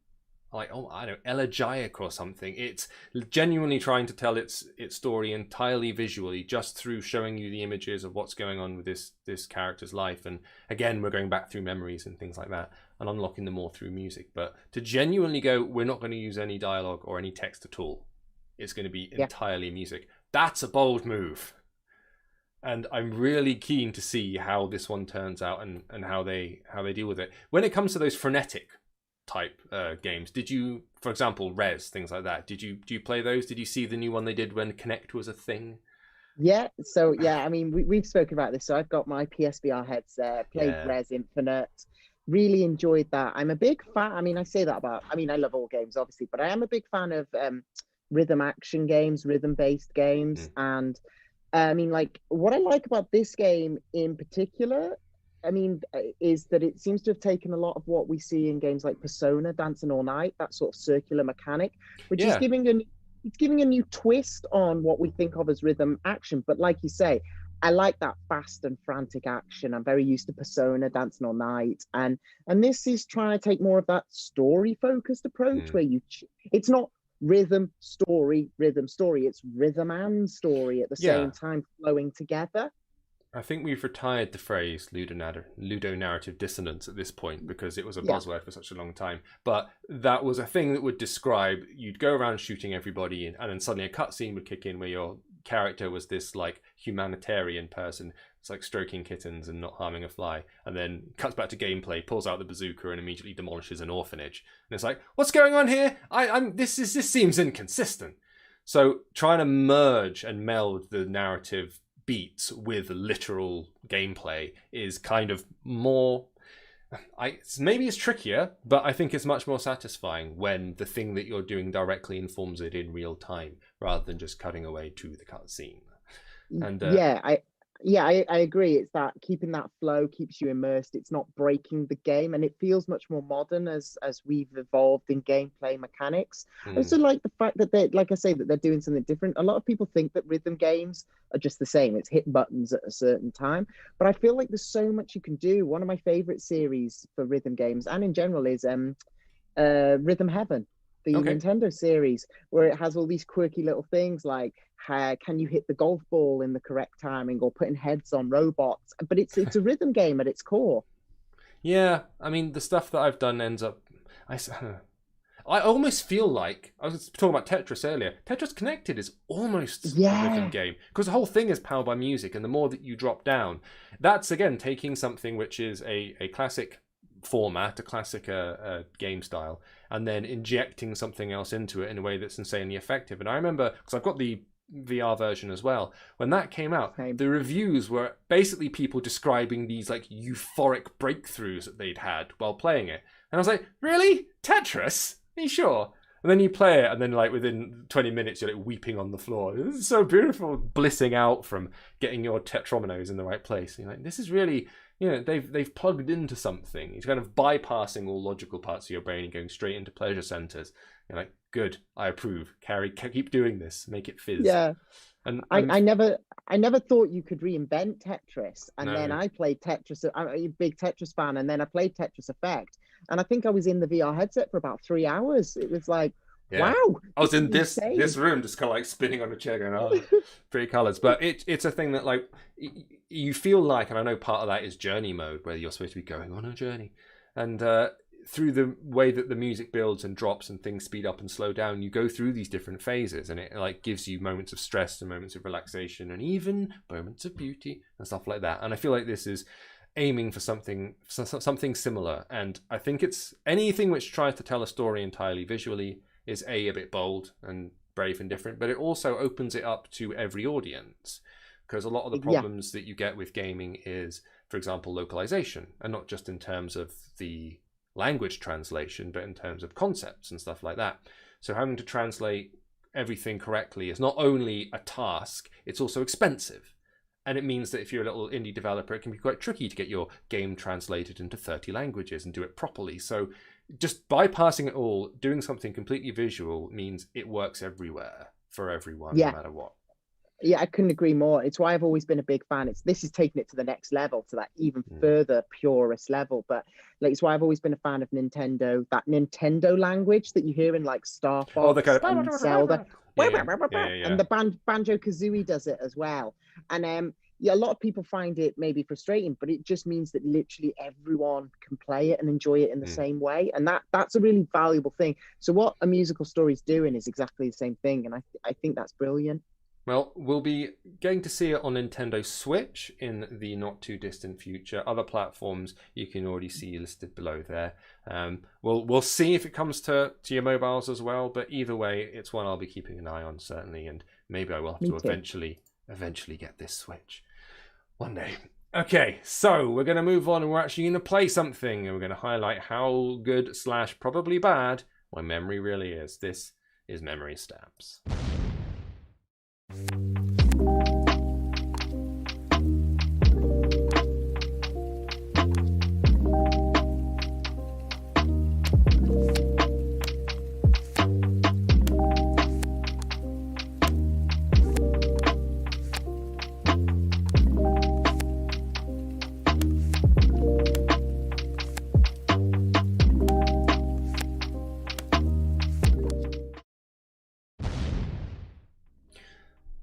like, I don't know, elegiac or something. It's genuinely trying to tell its story entirely visually, just through showing you the images of what's going on with this character's life. And again, we're going back through memories and things like that, and unlocking them more through music. But to genuinely go, we're not going to use any dialogue or any text at all. It's going to be entirely music. That's a bold move. And I'm really keen to see how this one turns out and how they deal with it. When it comes to those frenetic type games, did you, for example, Rez, things like that, do you play those? Did you see the new one they did when Kinect was a thing?
Yeah, so I mean, we've spoken about this. So I've got my PSVR headset, played Rez Infinite, really enjoyed that. I'm a big fan. I mean, I say that about, I mean, I love all games, obviously, but I am a big fan of rhythm action games, rhythm-based games. And I mean, like, what I like about this game in particular, I mean, is that it seems to have taken a lot of what we see in games like Persona, Dancing All Night, that sort of circular mechanic, which is giving a new twist on what we think of as rhythm action. But like you say, I like that fast and frantic action. I'm very used to Persona, Dancing All Night, and this is trying to take more of that story-focused approach where it's not rhythm story, it's rhythm and story at the same time flowing together.
I think we've retired the phrase ludonarrative dissonance at this point, because it was a buzzword for such a long time. But that was a thing that would describe, you'd go around shooting everybody, and then suddenly a cutscene would kick in where your character was this like humanitarian person. It's like stroking kittens and not harming a fly, and then cuts back to gameplay, pulls out the bazooka and immediately demolishes an orphanage. And it's like, what's going on here? This seems inconsistent. So trying to merge and meld the narrative beats with literal gameplay is kind of more, maybe it's trickier, but I think it's much more satisfying when the thing that you're doing directly informs it in real time, rather than just cutting away to the cutscene. And
I agree. It's that keeping that flow keeps you immersed. It's not breaking the game, and it feels much more modern as we've evolved in gameplay mechanics. I also like the fact that they're doing something different. A lot of people think that rhythm games are just the same. It's hit buttons at a certain time, but I feel like there's so much you can do. One of my favorite series for rhythm games, and in general, is Rhythm Heaven, the Nintendo series, where it has all these quirky little things like can you hit the golf ball in the correct timing, or putting heads on robots. But it's a rhythm game at its core. Yeah,
I mean, the stuff that I've done ends up, I almost feel like, I was talking about Tetris earlier, Tetris Connected is almost a rhythm game, because the whole thing is powered by music, and the more that you drop down, that's again taking something which is a classic format, a classic game style, and then injecting something else into it in a way that's insanely effective. And I remember, because I've got the VR version as well, when that came out, the reviews were basically people describing these like euphoric breakthroughs that they'd had while playing it. And I was like, really? Tetris? Are you sure? And then you play it, and then like within 20 minutes you're like weeping on the floor. This is so beautiful, blissing out from getting your tetrominos in the right place. And you're like, this is really, they've plugged into something. It's kind of bypassing all logical parts of your brain and going straight into pleasure centers. You're like, good, I approve. Keep doing this. Make it fizz.
Yeah. And I never thought you could reinvent Tetris. And then I played Tetris. I'm a big Tetris fan, and then I played Tetris Effect. And I think I was in the VR headset for about 3 hours. It was like, wow.
I was in this room just kind of like spinning on a chair going, oh, pretty colors. But it's a thing that like you feel like, and I know part of that is journey mode, where you're supposed to be going on a journey. And through the way that the music builds and drops and things speed up and slow down, you go through these different phases, and it like gives you moments of stress and moments of relaxation and even moments of beauty and stuff like that. And I feel like this is aiming for something similar. And I think it's anything which tries to tell a story entirely visually is a bit bold and brave and different, but it also opens it up to every audience, because a lot of the problems that you get with gaming is, for example, localization, and not just in terms of the language translation, but in terms of concepts and stuff like that. So having to translate everything correctly is not only a task, it's also expensive. And it means that if you're a little indie developer, it can be quite tricky to get your game translated into 30 languages and do it properly. So just bypassing it all, doing something completely visual means it works everywhere for everyone, no matter what.
Yeah, I couldn't agree more. It's why I've always been a big fan. This is taking it to the next level, to that even further purest level. But like, it's why I've always been a fan of Nintendo, that Nintendo language that you hear in like Star Fox and Zelda. And the Banjo-Kazooie does it as well. And yeah, a lot of people find it maybe frustrating, but it just means that literally everyone can play it and enjoy it in the same way. And that's a really valuable thing. So what a musical story is doing is exactly the same thing. And I think that's brilliant.
Well, we'll be getting to see it on Nintendo Switch in the not too distant future. Other platforms you can already see listed below there. We'll see if it comes to your mobiles as well. But either way, it's one I'll be keeping an eye on, certainly. And maybe I will have to eventually get this Switch one day. Okay, so we're going to move on and we're actually going to play something. And we're going to highlight how good / probably bad my memory really is. This is Memory Stamps.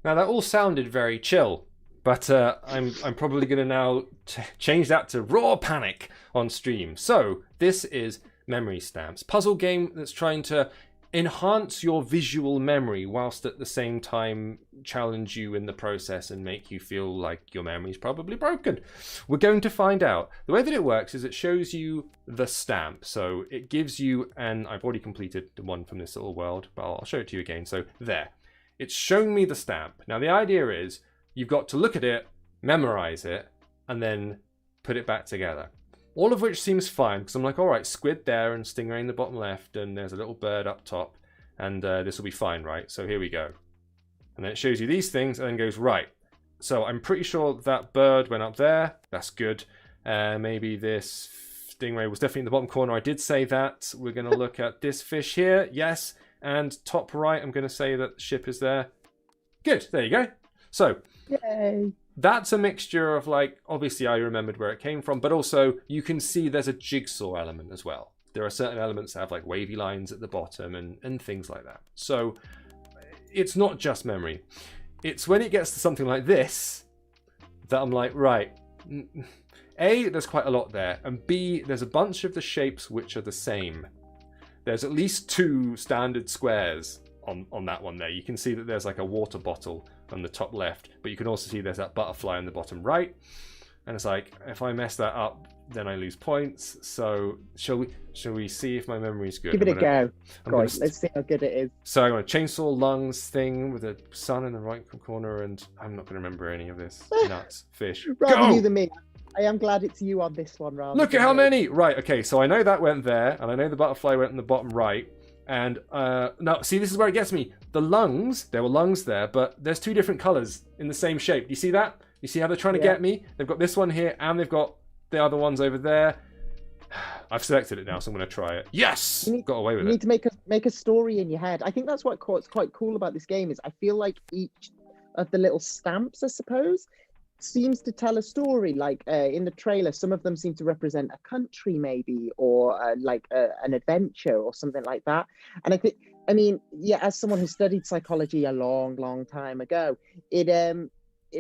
Now that all sounded very chill, but I'm probably going to now change that to raw panic on stream. So this is Memory Stamps, puzzle game that's trying to enhance your visual memory whilst at the same time challenge you in the process and make you feel like your memory's probably broken. We're going to find out. The way that it works is it shows you the stamp. So it gives you, and I've already completed the one from this little world, but I'll show it to you again. So there. It's shown me the stamp. Now the idea is you've got to look at it, memorize it, and then put it back together. All of which seems fine because I'm like, all right, squid there and stingray in the bottom left, and there's a little bird up top, and this will be fine, right? So here we go. And then it shows you these things and then goes, right. So I'm pretty sure that bird went up there. That's good. Maybe this stingray was definitely in the bottom corner. I did say that. We're going to look at this fish here. Yes. And top right, I'm going to say that the ship is there. Good, there you go. So,
yay.
That's a mixture of, like, obviously I remembered where it came from, but also you can see there's a jigsaw element as well. There are certain elements that have, like, wavy lines at the bottom and things like that. So, it's not just memory. It's when it gets to something like this that I'm like, right, A, there's quite a lot there, and B, there's a bunch of the shapes which are the same. There's at least 2 standard squares on that one there. You can see that there's like a water bottle on the top left, but you can also see there's that butterfly on the bottom right. And it's like, if I mess that up, then I lose points. So shall we see if my memory's good?
Give it a go. Let's see how good it is.
So I'm going to chainsaw lungs thing with a sun in the right corner, and I'm not going to remember any of this. Nuts, fish.
Rather you than me. I am glad it's you on this one, rather.
Look at how many! Right, okay, so I know that went there, and I know the butterfly went in the bottom right. And now, see, this is where it gets me. The lungs, there were lungs there, but there's 2 different colours in the same shape. Do you see that? You see how they're trying to get me? They've got this one here, and they've got the other ones over there. I've selected it now, so I'm going to try it. Yes! Got away with it.
You need to make a story in your head. I think that's what's quite cool about this game is I feel like each of the little stamps, I suppose, seems to tell a story. Like in the trailer, some of them seem to represent a country maybe, or an adventure or something like that. And I mean, as someone who studied psychology a long time ago,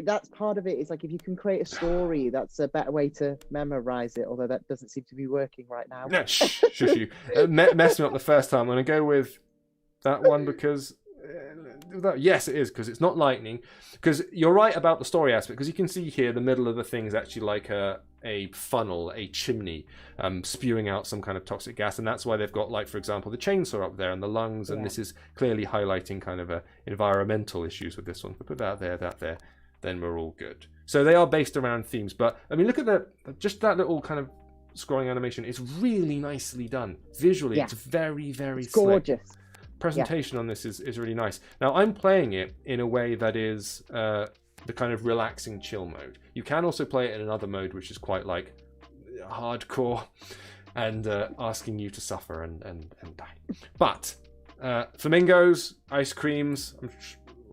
that's part of it. Is like if you can create a story, that's a better way to memorize it, although that doesn't seem to be working right now.
No, shush you. Messed me up the first time. I'm going to go with that one because yes, it is, because it's not lightning. Because you're right about the story aspect, because you can see here the middle of the thing is actually like a funnel, a chimney, spewing out some kind of toxic gas, and that's why they've got, like, for example, the chainsaw up there and the lungs, and this is clearly highlighting kind of environmental issues with this one. If we put that there, then we're all good. So they are based around themes, but I mean, look at just that little kind of scrolling animation is really nicely done. Visually,
Yeah.
it's very, very
It's
slick.
gorgeous.
Presentation on this is really nice. Now, I'm playing it in a way that is the kind of relaxing chill mode. You can also play it in another mode, which is quite like hardcore and asking you to suffer and die. But flamingos, ice creams,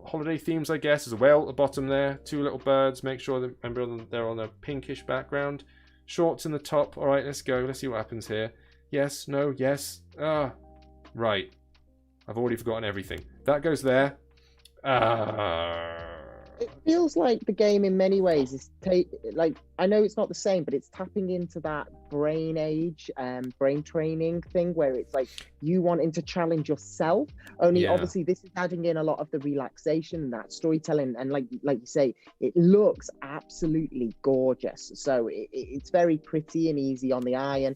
holiday themes, I guess. There's a whale at the bottom there, 2 little birds. Make sure that remember they're on a pinkish background. Shorts in the top. All right, let's go. Let's see what happens here. Yes, no, yes. Right. I've already forgotten everything. That goes there.
It feels like the game in many ways is like, I know it's not the same, but it's tapping into that brain age and brain training thing where it's like you wanting to challenge yourself. Only obviously this is adding in a lot of the relaxation and that storytelling, and like you say, it looks absolutely gorgeous. So it's very pretty and easy on the eye, and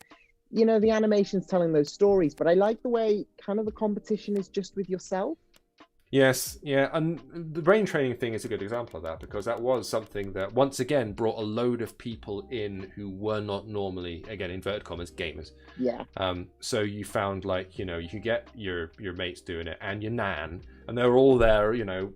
you know, the animation's telling those stories, but I like the way kind of the competition is just with yourself.
Yes, yeah, and the brain training thing is a good example of that, because that was something that once again brought a load of people in who were not normally, again, inverted commas, gamers.
Yeah.
So you found, like, you know, you could get your mates doing it and your nan, and they were all there, you know,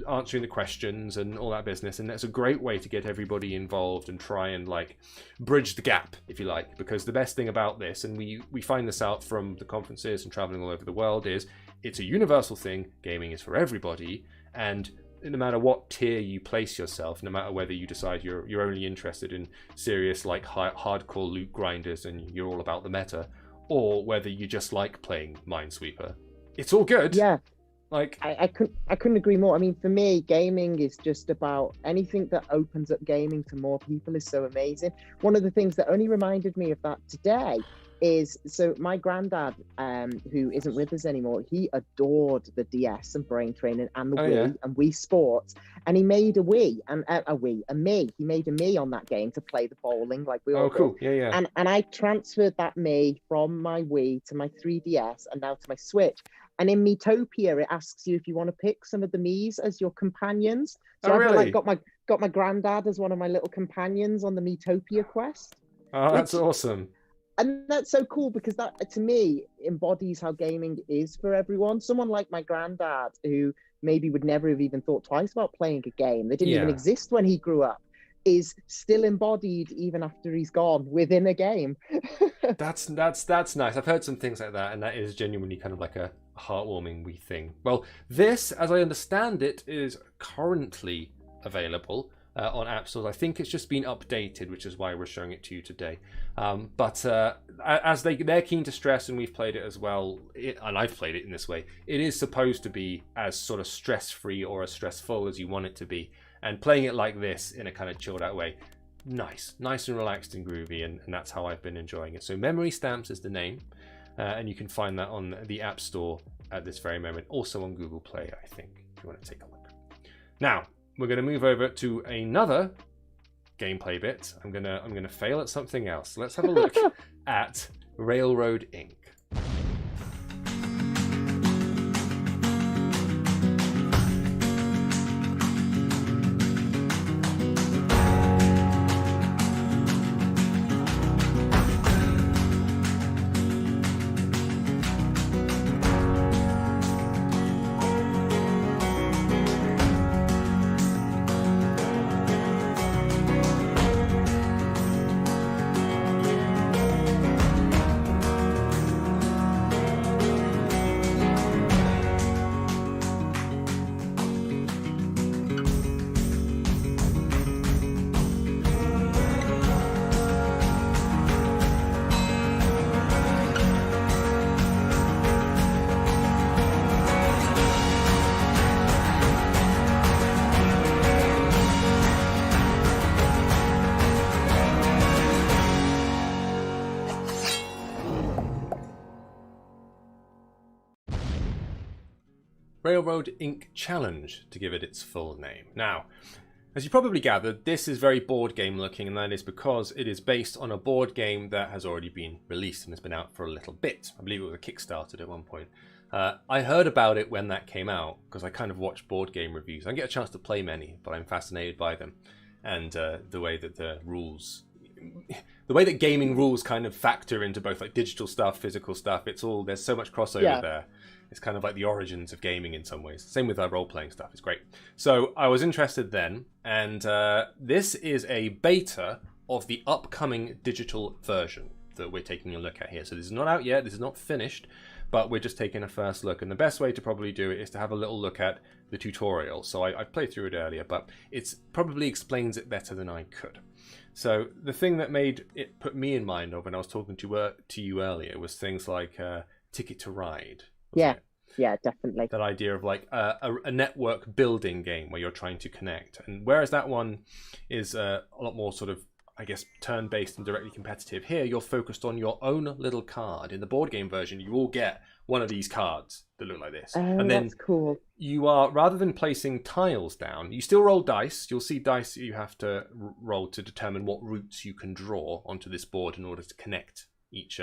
answering the questions and all that business, and that's a great way to get everybody involved and try and like bridge the gap, if you like, because the best thing about this, and we find this out from the conferences and traveling all over the world, is it's a universal thing. Gaming is for everybody, and no matter what tier you place yourself, no matter whether you decide you're only interested in serious like hardcore loot grinders and you're all about the meta, or whether you just like playing Minesweeper, it's all good.
Yeah.
Like
I couldn't agree more. I mean, for me, gaming is just about anything that opens up gaming to more people is so amazing. One of the things that only reminded me of that today is, so my granddad, who isn't with us anymore, he adored the DS and brain training and the Wii and Wii Sports, and he made a Wii and a me. He made a me on that game to play the bowling like we all
cool.
do.
Yeah.
And I transferred that me from my Wii to my 3DS and now to my Switch. And in Miitopia, it asks you if you want to pick some of the Miis as your companions. So I've
really?
like got my granddad as one of my little companions on the Miitopia quest.
Oh, that's awesome.
And that's so cool, because that, to me, embodies how gaming is for everyone. Someone like my granddad, who maybe would never have even thought twice about playing a game, that didn't even exist when he grew up, is still embodied even after he's gone within a game.
That's nice. I've heard some things like that, and that is genuinely kind of like a heartwarming wee thing. Well, this, as I understand it, is currently available on app stores. I think it's just been updated, which is why we're showing it to you today. But as they're keen to stress, and we've played it as well, and I've played it in this way, it is supposed to be as sort of stress-free or as stressful as you want it to be. And playing it like this in a kind of chilled out way, nice and relaxed and groovy, and that's how I've been enjoying it. So Memory Stamps is the name, and you can find that on the App Store at this very moment, also on Google Play, I think, if you want to take a look. Now we're going to move over to another gameplay bit. I'm gonna fail at something else. Let's have a look at Railroad Inc. Railroad Inc. Challenge, to give it its full name. Now, as you probably gathered, this is very board game looking, and that is because it is based on a board game that has already been released and has been out for a little bit. I believe it was a Kickstarter at one point. I heard about it when that came out, because I kind of watch board game reviews. I don't get a chance to play many, but I'm fascinated by them, and the way that the rules the way that gaming rules kind of factor into both like digital stuff, physical stuff. There's so much crossover there. It's kind of like the origins of gaming in some ways. Same with our role-playing stuff. It's great. So I was interested then, and this is a beta of the upcoming digital version that we're taking a look at here. So this is not out yet. This is not finished, but we're just taking a first look. And the best way to probably do it is to have a little look at the tutorial. So I played through it earlier, but it probably explains it better than I could. So the thing that made it put me in mind of when I was talking to you earlier was things like Ticket to Ride.
Yeah, definitely.
That idea of like a network building game where you're trying to connect. And whereas that one is a lot more sort of, I guess, turn-based and directly competitive, here you're focused on your own little card. In the board game version, you all get one of these cards that look like this.
Oh,
and then
that's cool.
You are, rather than placing tiles down, you still roll dice. You'll see dice that you have to roll to determine what routes you can draw onto this board in order to connect each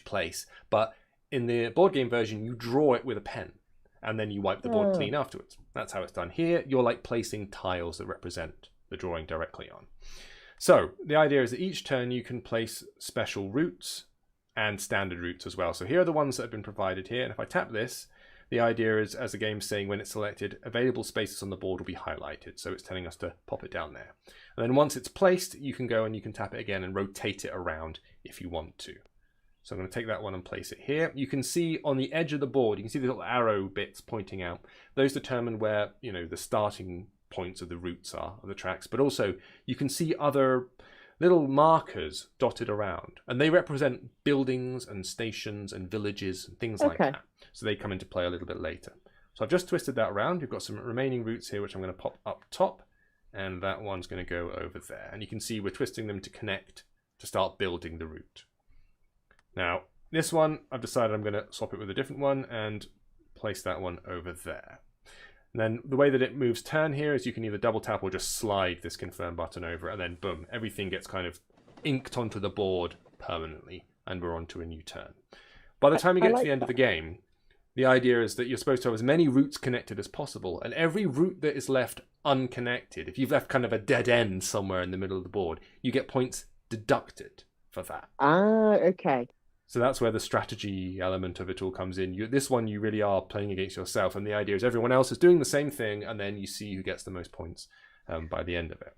place. But in the board game version, you draw it with a pen, and then you wipe the board clean afterwards. That's how it's done. Here, you're like placing tiles that represent the drawing directly on. So the idea is that each turn you can place special routes and standard routes as well. So here are the ones that have been provided here. And if I tap this, the idea is, as the game's saying, when it's selected, available spaces on the board will be highlighted. So it's telling us to pop it down there. And then once it's placed, you can go and you can tap it again and rotate it around if you want to. So I'm going to take that one and place it here. You can see on the edge of the board, you can see the little arrow bits pointing out. Those determine where, the starting points of the routes are, of the tracks. But also, you can see other little markers dotted around. And they represent buildings and stations and villages and things like that. So they come into play a little bit later. So I've just twisted that around. You've got some remaining routes here, which I'm going to pop up top. And that one's going to go over there. And you can see we're twisting them to connect to start building the route. Now, this one, I've decided I'm going to swap it with a different one and place that one over there. And then the way that it moves turn here is you can either double tap or just slide this confirm button over, and then boom, everything gets kind of inked onto the board permanently, and we're on to a new turn. By the time you get to the end of the game, the idea is that you're supposed to have as many routes connected as possible, and every route that is left unconnected, if you've left kind of a dead end somewhere in the middle of the board, you get points deducted for that.
Okay.
So that's where the strategy element of it all comes in. This one, you really are playing against yourself, and the idea is everyone else is doing the same thing, and then you see who gets the most points by the end of it.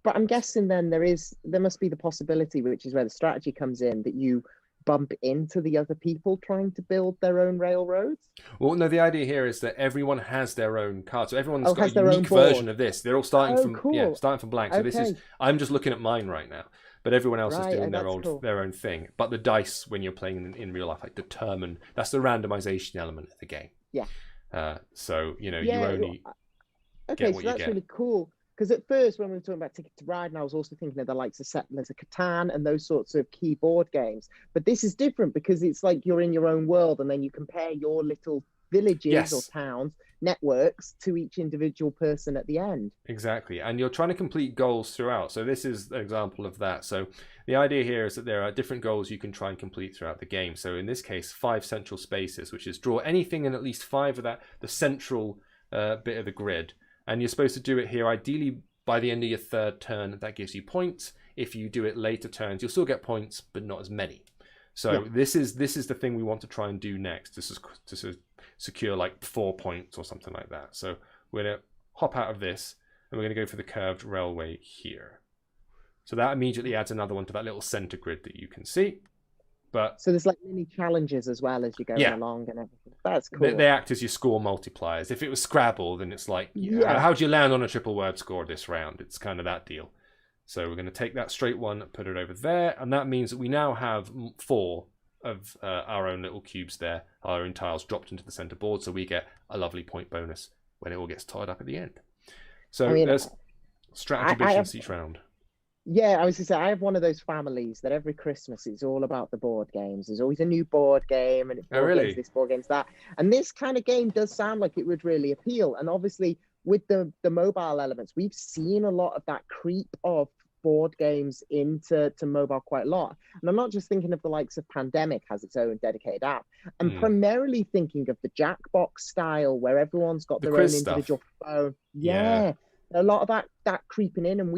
But I'm guessing then there must be the possibility, which is where the strategy comes in, that you bump into the other people trying to build their own railroads.
Well, no, the idea here is that everyone has their own card, so everyone's got
has
a
their
unique
own board.
version of this. They're all starting starting from blank. So this is, I'm just looking at mine right now. But everyone else is doing their own thing. But the dice, when you're playing in real life, like determine, that's the randomization element of the game.
Yeah.
So, you only
get what you get. That's really cool. Because at first, when we were talking about Ticket to Ride, and I was also thinking of the likes of Settlers of Catan and those sorts of keyboard games. But this is different because it's like you're in your own world, and then you compare your little villages or towns, networks, to each individual person at the end.
Exactly. And you're trying to complete goals throughout. So this is an example of that. So the idea here is that there are different goals you can try and complete throughout the game. So in this case, 5 central spaces, which is draw anything in at least 5 of the central bit of the grid. And you're supposed to do it here, ideally by the end of your 3rd turn. That gives you points. If you do it later turns, you'll still get points, but not as many. So this is the thing we want to try and do next. This is to secure like 4 points or something like that. So we're going to hop out of this, and we're going to go for the curved railway here. So that immediately adds another one to that little center grid that you can see. But
so there's like mini challenges as well as you go along and everything. That's cool.
They act as your score multipliers. If it was Scrabble, then it's like, how do you land on a triple word score this round? It's kind of that deal. So we're going to take that straight one, put it over there, and that means that we now have 4 of our own little cubes there, our own tiles dropped into the center board, so we get a lovely point bonus when it all gets tied up at the end. So there's strategy missions each round.
Yeah, I was going to say, I have one of those families that every Christmas it's all about the board games. There's always a new board game, and it's board games, this board games, that. And this kind of game does sound like it would really appeal. And obviously, with the mobile elements, we've seen a lot of that creep of board games into mobile quite a lot. And I'm not just thinking of the likes of Pandemic has its own dedicated app. I'm primarily thinking of the Jackbox style, where everyone's got their own individual phone. Yeah. A lot of that creeping in, and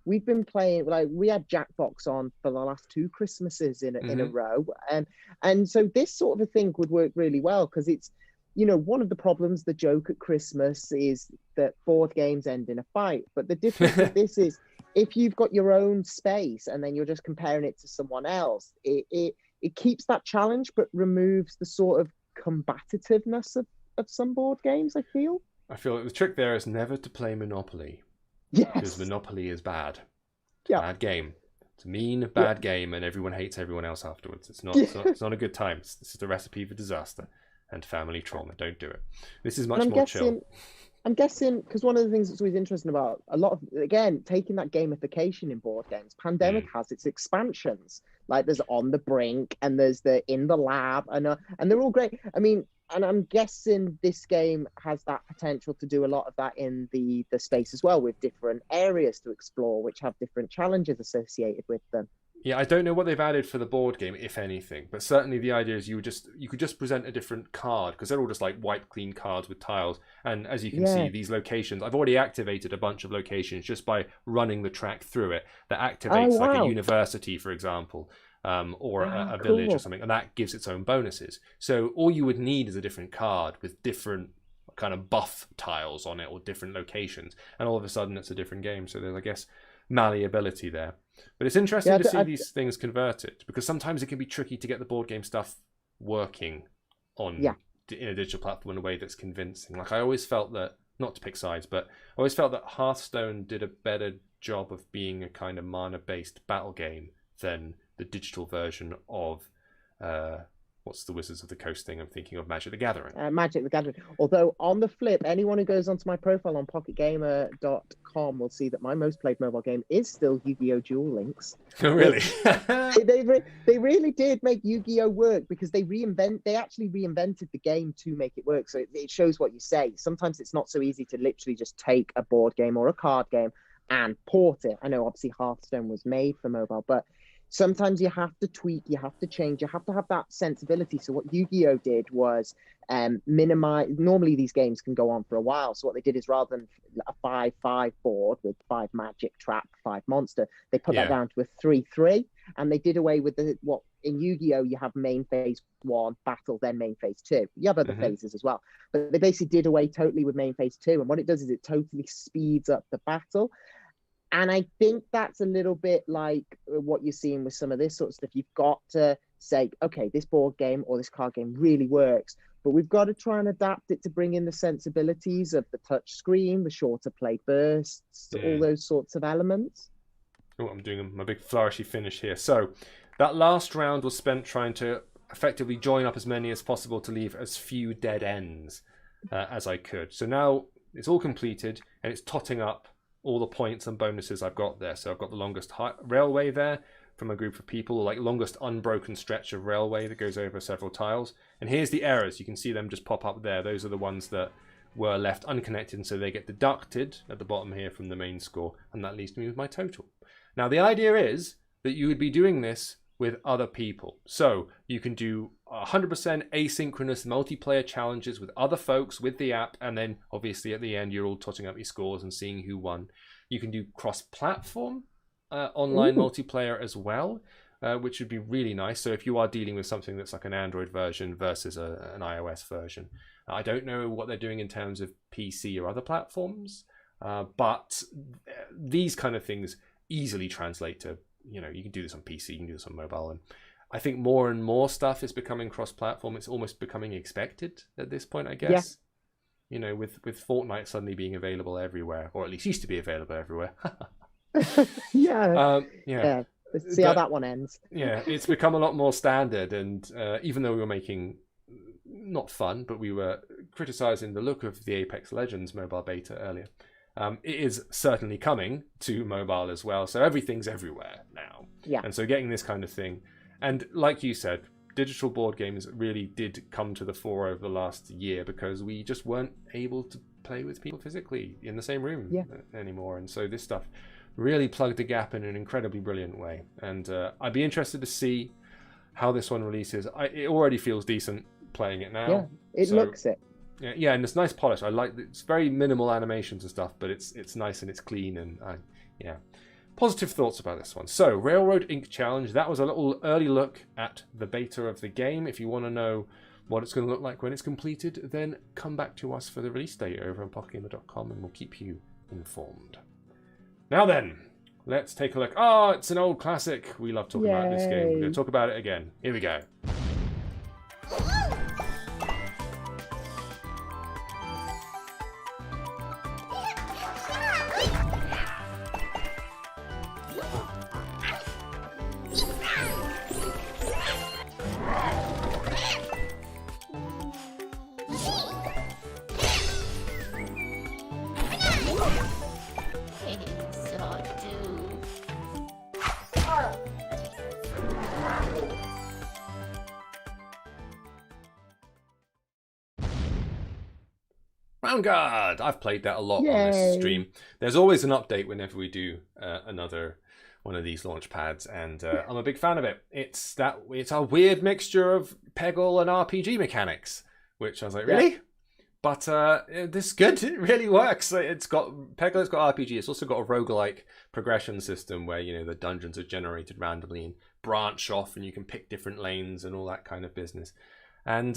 we've been playing, like we had Jackbox on for the last 2 Christmases in a row, and so this sort of a thing would work really well because it's, one of the problems, the joke at Christmas is that board games end in a fight. But the difference with this is if you've got your own space and then you're just comparing it to someone else, it keeps that challenge but removes the sort of combativeness of some board games, I feel.
The trick there is never to play Monopoly.
Yes.
Because Monopoly is bad.
Yeah.
Bad game. It's a mean, bad game, and everyone hates everyone else afterwards. It's not a good time. It's just a recipe for disaster and family trauma. Don't do it. This is much more chill.
I'm guessing, because one of the things that's always interesting about a lot of, again, taking that gamification in board games, Pandemic has its expansions. Like there's On the Brink and there's the In the Lab, and they're all great. I mean, and I'm guessing this game has that potential to do a lot of that in the space as well, with different areas to explore, which have different challenges associated with them.
Yeah, I don't know what they've added for the board game, if anything, but certainly the idea is you could just present a different card, because they're all just like wiped clean cards with tiles. And as you can see, these locations, I've already activated a bunch of locations just by running the track through it. That activates like a university, for example, or a village or something, and that gives its own bonuses. So all you would need is a different card with different kind of buff tiles on it or different locations, and all of a sudden it's a different game. So there's, I guess, malleability there. But it's interesting to see these things converted, because sometimes it can be tricky to get the board game stuff working in a digital platform in a way that's convincing. Like I always felt that, not to pick sides, but I always felt that Hearthstone did a better job of being a kind of mana-based battle game than the digital version of what's the Wizards of the Coast thing I'm thinking of, Magic the Gathering.
Magic the Gathering. Although on the flip, anyone who goes onto my profile on pocketgamer.com will see that my most played mobile game is still Yu-Gi-Oh! Duel Links.
Oh, really?
they really did make Yu-Gi-Oh! Work, because they actually reinvented the game to make it work. So it shows what you say. Sometimes it's not so easy to literally just take a board game or a card game and port it. I know obviously Hearthstone was made for mobile, but sometimes you have to tweak, you have to change, you have to have that sensibility. So what Yu-Gi-Oh! Did was minimize. Normally these games can go on for a while. So what they did is, rather than a 5-5 board with 5 magic, trap, 5 monster, they put that down to a 3-3. And they did away with what in Yu-Gi-Oh! You have main phase 1, battle, then main phase 2. You have other phases as well. But they basically did away totally with main phase 2. And what it does is it totally speeds up the battle. And I think that's a little bit like what you're seeing with some of this sort of stuff. You've got to say, okay, this board game or this card game really works, but we've got to try and adapt it to bring in the sensibilities of the touch screen, the shorter play bursts, all those sorts of elements.
Oh, I'm doing my big flourishy finish here. So that last round was spent trying to effectively join up as many as possible to leave as few dead ends as I could. So now it's all completed and it's totting up all the points and bonuses I've got there. So I've got the longest railway there from a group of people, like longest unbroken stretch of railway that goes over several tiles. And here's the errors. You can see them just pop up there. Those are the ones that were left unconnected, and so they get deducted at the bottom here from the main score, and that leaves me with my total. Now the idea is that you would be doing this with other people. So you can do 100% asynchronous multiplayer challenges with other folks with the app, and then obviously at the end you're all totting up your scores and seeing who won. You can do cross-platform online multiplayer as well, which would be really nice. So if you are dealing with something that's like an Android version versus an iOS version. I don't know what they're doing in terms of PC or other platforms, but these kind of things easily translate to, you can do this on PC, you can do this on mobile, and I think more and more stuff is becoming cross-platform. It's almost becoming expected at this point, I guess. Yeah. With Fortnite suddenly being available everywhere, or at least used to be available everywhere.
Yeah. Let's see how that one ends.
Yeah, it's become a lot more standard, and even though we were making not fun, but we were criticizing the look of the Apex Legends mobile beta earlier. It is certainly coming to mobile as well, so everything's everywhere now.
Yeah.
And so getting this kind of thing, and like you said, digital board games really did come to the fore over the last year because we just weren't able to play with people physically in the same room anymore. And so this stuff really plugged the gap in an incredibly brilliant way. And I'd be interested to see how this one releases. It already feels decent playing it now.
Yeah, it looks it.
Yeah, and it's nice polish. I like it's very minimal animations and stuff, but it's nice and it's clean, and positive thoughts about this one. So, Railroad Ink Challenge, that was a little early look at the beta of the game. If you want to know what it's going to look like when it's completed, then come back to us for the release date over on pocketgamer.com and we'll keep you informed. Now then, let's take a look. Oh, it's an old classic. We love talking about this game. We're going to talk about it again. Here we go. Guard. I've played that a lot on this stream. There's always an update whenever we do another one of these launch pads, and I'm a big fan of it. It's a weird mixture of Peggle and RPG mechanics, which I was like, really? But this is good. It really works. It's got Peggle, it's got RPG. It's also got a roguelike progression system where, you know, the dungeons are generated randomly and branch off, and you can pick different lanes and all that kind of business. And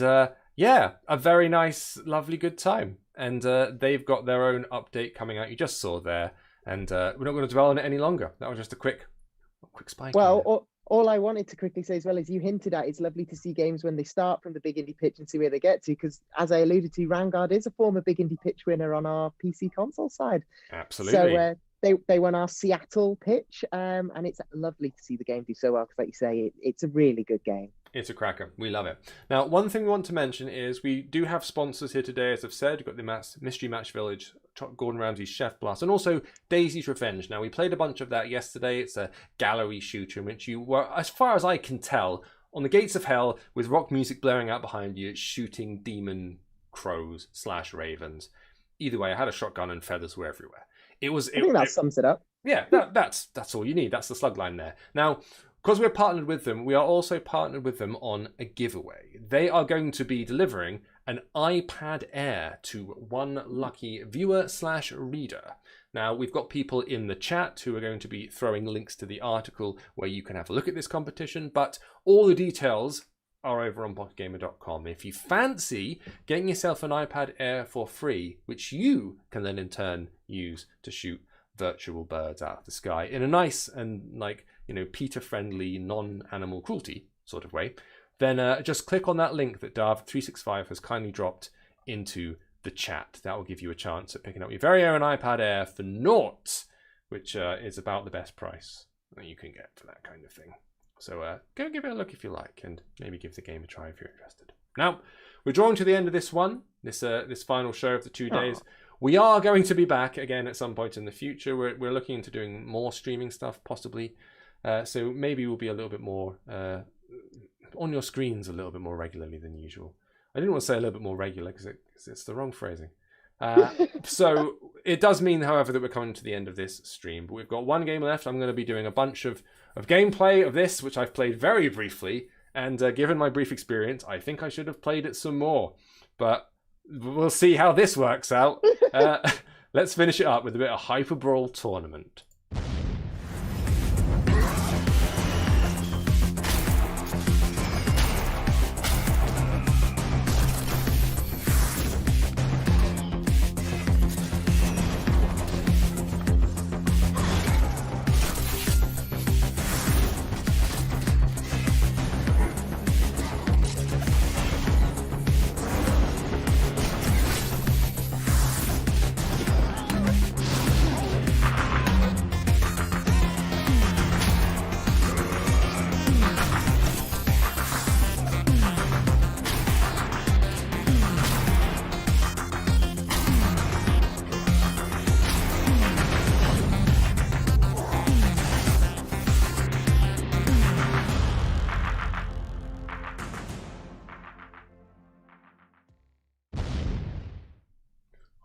yeah, a very nice, lovely, good time. And they've got their own update coming out. You just saw there, and we're not going to dwell on it any longer. That was just a quick spike.
Well, all I wanted to quickly say as well is you hinted at it's lovely to see games when they start from the big indie pitch and see where they get to. Because as I alluded to, Vanguard is a former big indie pitch winner on our PC console side.
Absolutely.
So they won our Seattle pitch, and it's lovely to see the game do so well. Because like you say, it's a really good game. It's
a cracker. We love it. Now, one thing we want to mention is we do have sponsors here today, as I've said. We've got the Mystery Match Village, Gordon Ramsay's Chef Blast, and also Daisy's Revenge. Now, we played a bunch of that yesterday. It's a gallery shooter in which you were, as far as I can tell, on the gates of hell with rock music blaring out behind you, shooting demon crows / ravens. Either way, I had a shotgun and feathers were everywhere. I think
that sums it up.
Yeah, that's all you need. That's the slug line there. Now, because we're partnered with them, we are also partnered with them on a giveaway. They are going to be delivering an iPad Air to one lucky viewer / reader. Now, we've got people in the chat who are going to be throwing links to the article where you can have a look at this competition, but all the details are over on pocketgamer.com. If you fancy getting yourself an iPad Air for free, which you can then in turn use to shoot virtual birds out of the sky in a nice and PETA-friendly, non-animal cruelty sort of way, then just click on that link that Dav365 has kindly dropped into the chat. That will give you a chance at picking up your very own iPad Air for naught, which is about the best price that you can get for that kind of thing. So go give it a look if you like, and maybe give the game a try if you're interested. Now, we're drawing to the end of this one, this final show of the 2 days. We are going to be back again at some point in the future. We're looking into doing more streaming stuff, possibly. So maybe we'll be a little bit more on your screens a little bit more regularly than usual. I didn't want to say a little bit more regular because it's the wrong phrasing. So it does mean, however, that we're coming to the end of this stream. But we've got one game left. I'm going to be doing a bunch of gameplay of this, which I've played very briefly. And given my brief experience, I think I should have played it some more. But we'll see how this works out. Let's finish it up with a bit of Hyper Brawl Tournament.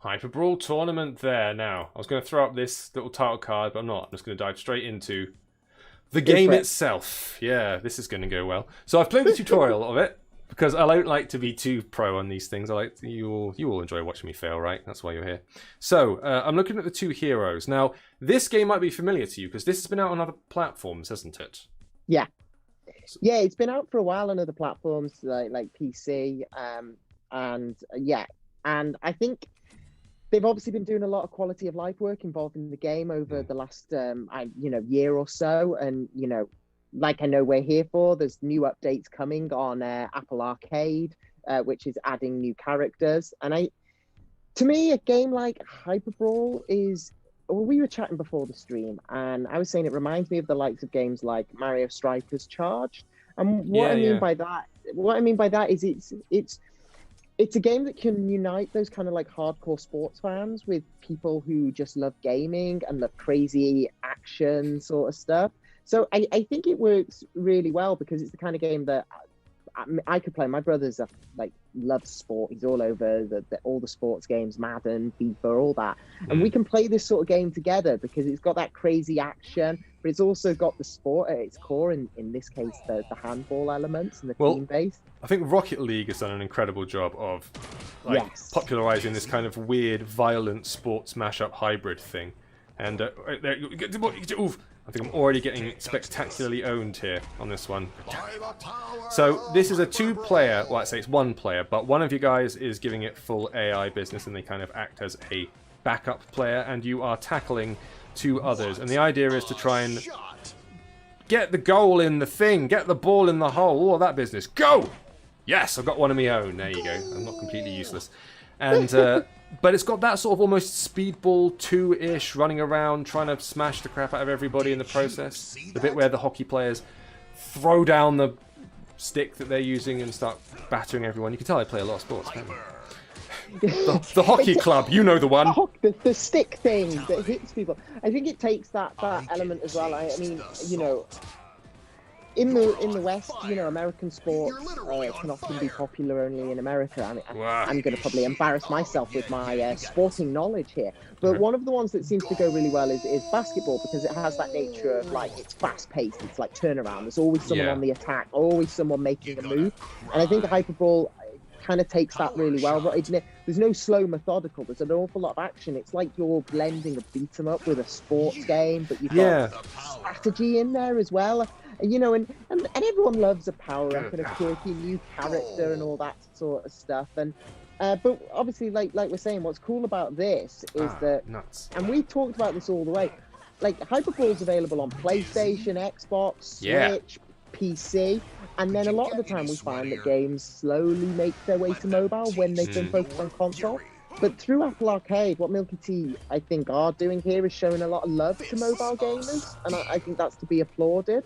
Hyper Brawl Tournament there. Now, I was going to throw up this little title card, but I'm not. I'm just going to dive straight into the game itself. Yeah, this is going to go well. So I've played the tutorial of it. because I don't like to be too pro on these things. I like you all enjoy watching me fail, right? That's why you're here. So I'm looking at the two heroes now. This game might be familiar to you because this has been out on other platforms, hasn't it?
Yeah. Yeah, it's been out for a while on other platforms like PC, and I think they've obviously been doing a lot of quality of life work involved in the game over the last year or so, and like I know we're here for. There's new updates coming on Apple Arcade, which is adding new characters, and to me, a game like Hyper Brawl is. Well, we were chatting before the stream, and I was saying it reminds me of the likes of games like Mario Strikers Charged. And what I mean by that is it's a game that can unite those kind of like hardcore sports fans with people who just love gaming and love crazy action sort of stuff. So I think it works really well because it's the kind of game that I could play. My brother's loves sport. He's all over all the sports games, Madden, FIFA, all that. And we can play this sort of game together because it's got that crazy action, but it's also got the sport at its core. In this case, the handball elements and the team base.
I think Rocket League has done an incredible job of popularizing this kind of weird, violent sports mashup hybrid thing. And I think I'm already getting spectacularly owned here on this one. So this is a two-player, well, I'd say it's one player, but one of you guys is giving it full AI business and they kind of act as a backup player, and you are tackling two others. And the idea is to try and get the goal in the thing, get the ball in the hole, all that business. Go! Yes, I've got one of my own. There you go. I'm not completely useless. And but it's got that sort of almost Speedball 2-ish, running around trying to smash the crap out of everybody in the process. The bit where the hockey players throw down the stick that they're using and start battering everyone. You can tell I play a lot of sports, can't you? The hockey club, you know the one.
The stick thing that hits people. I think it takes that element as well. I mean, in the West, American sports can often be popular only in America. I mean, I'm going to probably embarrass myself with my sporting knowledge here. But one of the ones that seems to go really well is basketball because it has that nature of it's fast-paced. It's like turnaround. There's always someone on the attack, always someone making a move. And I think Hyper Brawl kind of takes that really well. There's no slow methodical. There's an awful lot of action. It's like you're blending a beat 'em up with a sports game, but you've got strategy in there as well. And everyone loves a power-up and a quirky new character and all that sort of stuff. And but obviously, like we're saying, what's cool about this is that, and we talked about this all the way, Hyper Brawl is available on PlayStation, Xbox, Switch, PC, and then a lot of the time we find that games slowly make their way to mobile when they've been focused on console. But through Apple Arcade, what Milky T, I think, are doing here is showing a lot of love to mobile gamers, and I think that's to be applauded.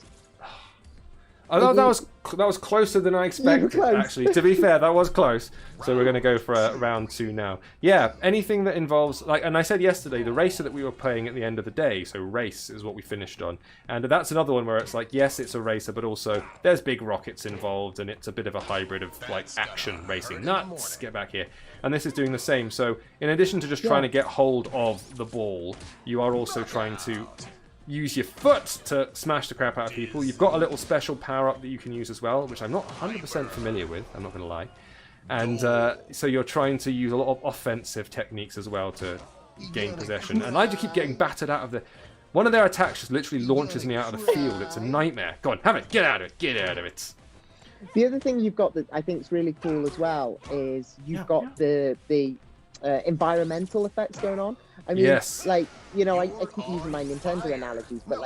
I thought that was closer than I expected, actually. To be fair, that was close. So we're going to go for round 2 now. Yeah, anything that involves, and I said yesterday, the racer that we were playing at the end of the day, so race is what we finished on. And that's another one where it's yes, it's a racer, but also there's big rockets involved, and it's a bit of a hybrid of, action racing. Nuts! Get back here. And this is doing the same. So in addition to just trying to get hold of the ball, you are also trying to use your foot to smash the crap out of people. You've got a little special power-up that you can use as well, which I'm not 100% familiar with, I'm not going to lie. And so you're trying to use a lot of offensive techniques as well to gain possession. And I just keep getting battered out of the... One of their attacks just literally launches me out of the field. It's a nightmare. Go on, have it. Get out of it. Get out of it.
The other thing you've got that I think is really cool as well is you've got the environmental effects going on. I mean, I keep using my Nintendo analogies, but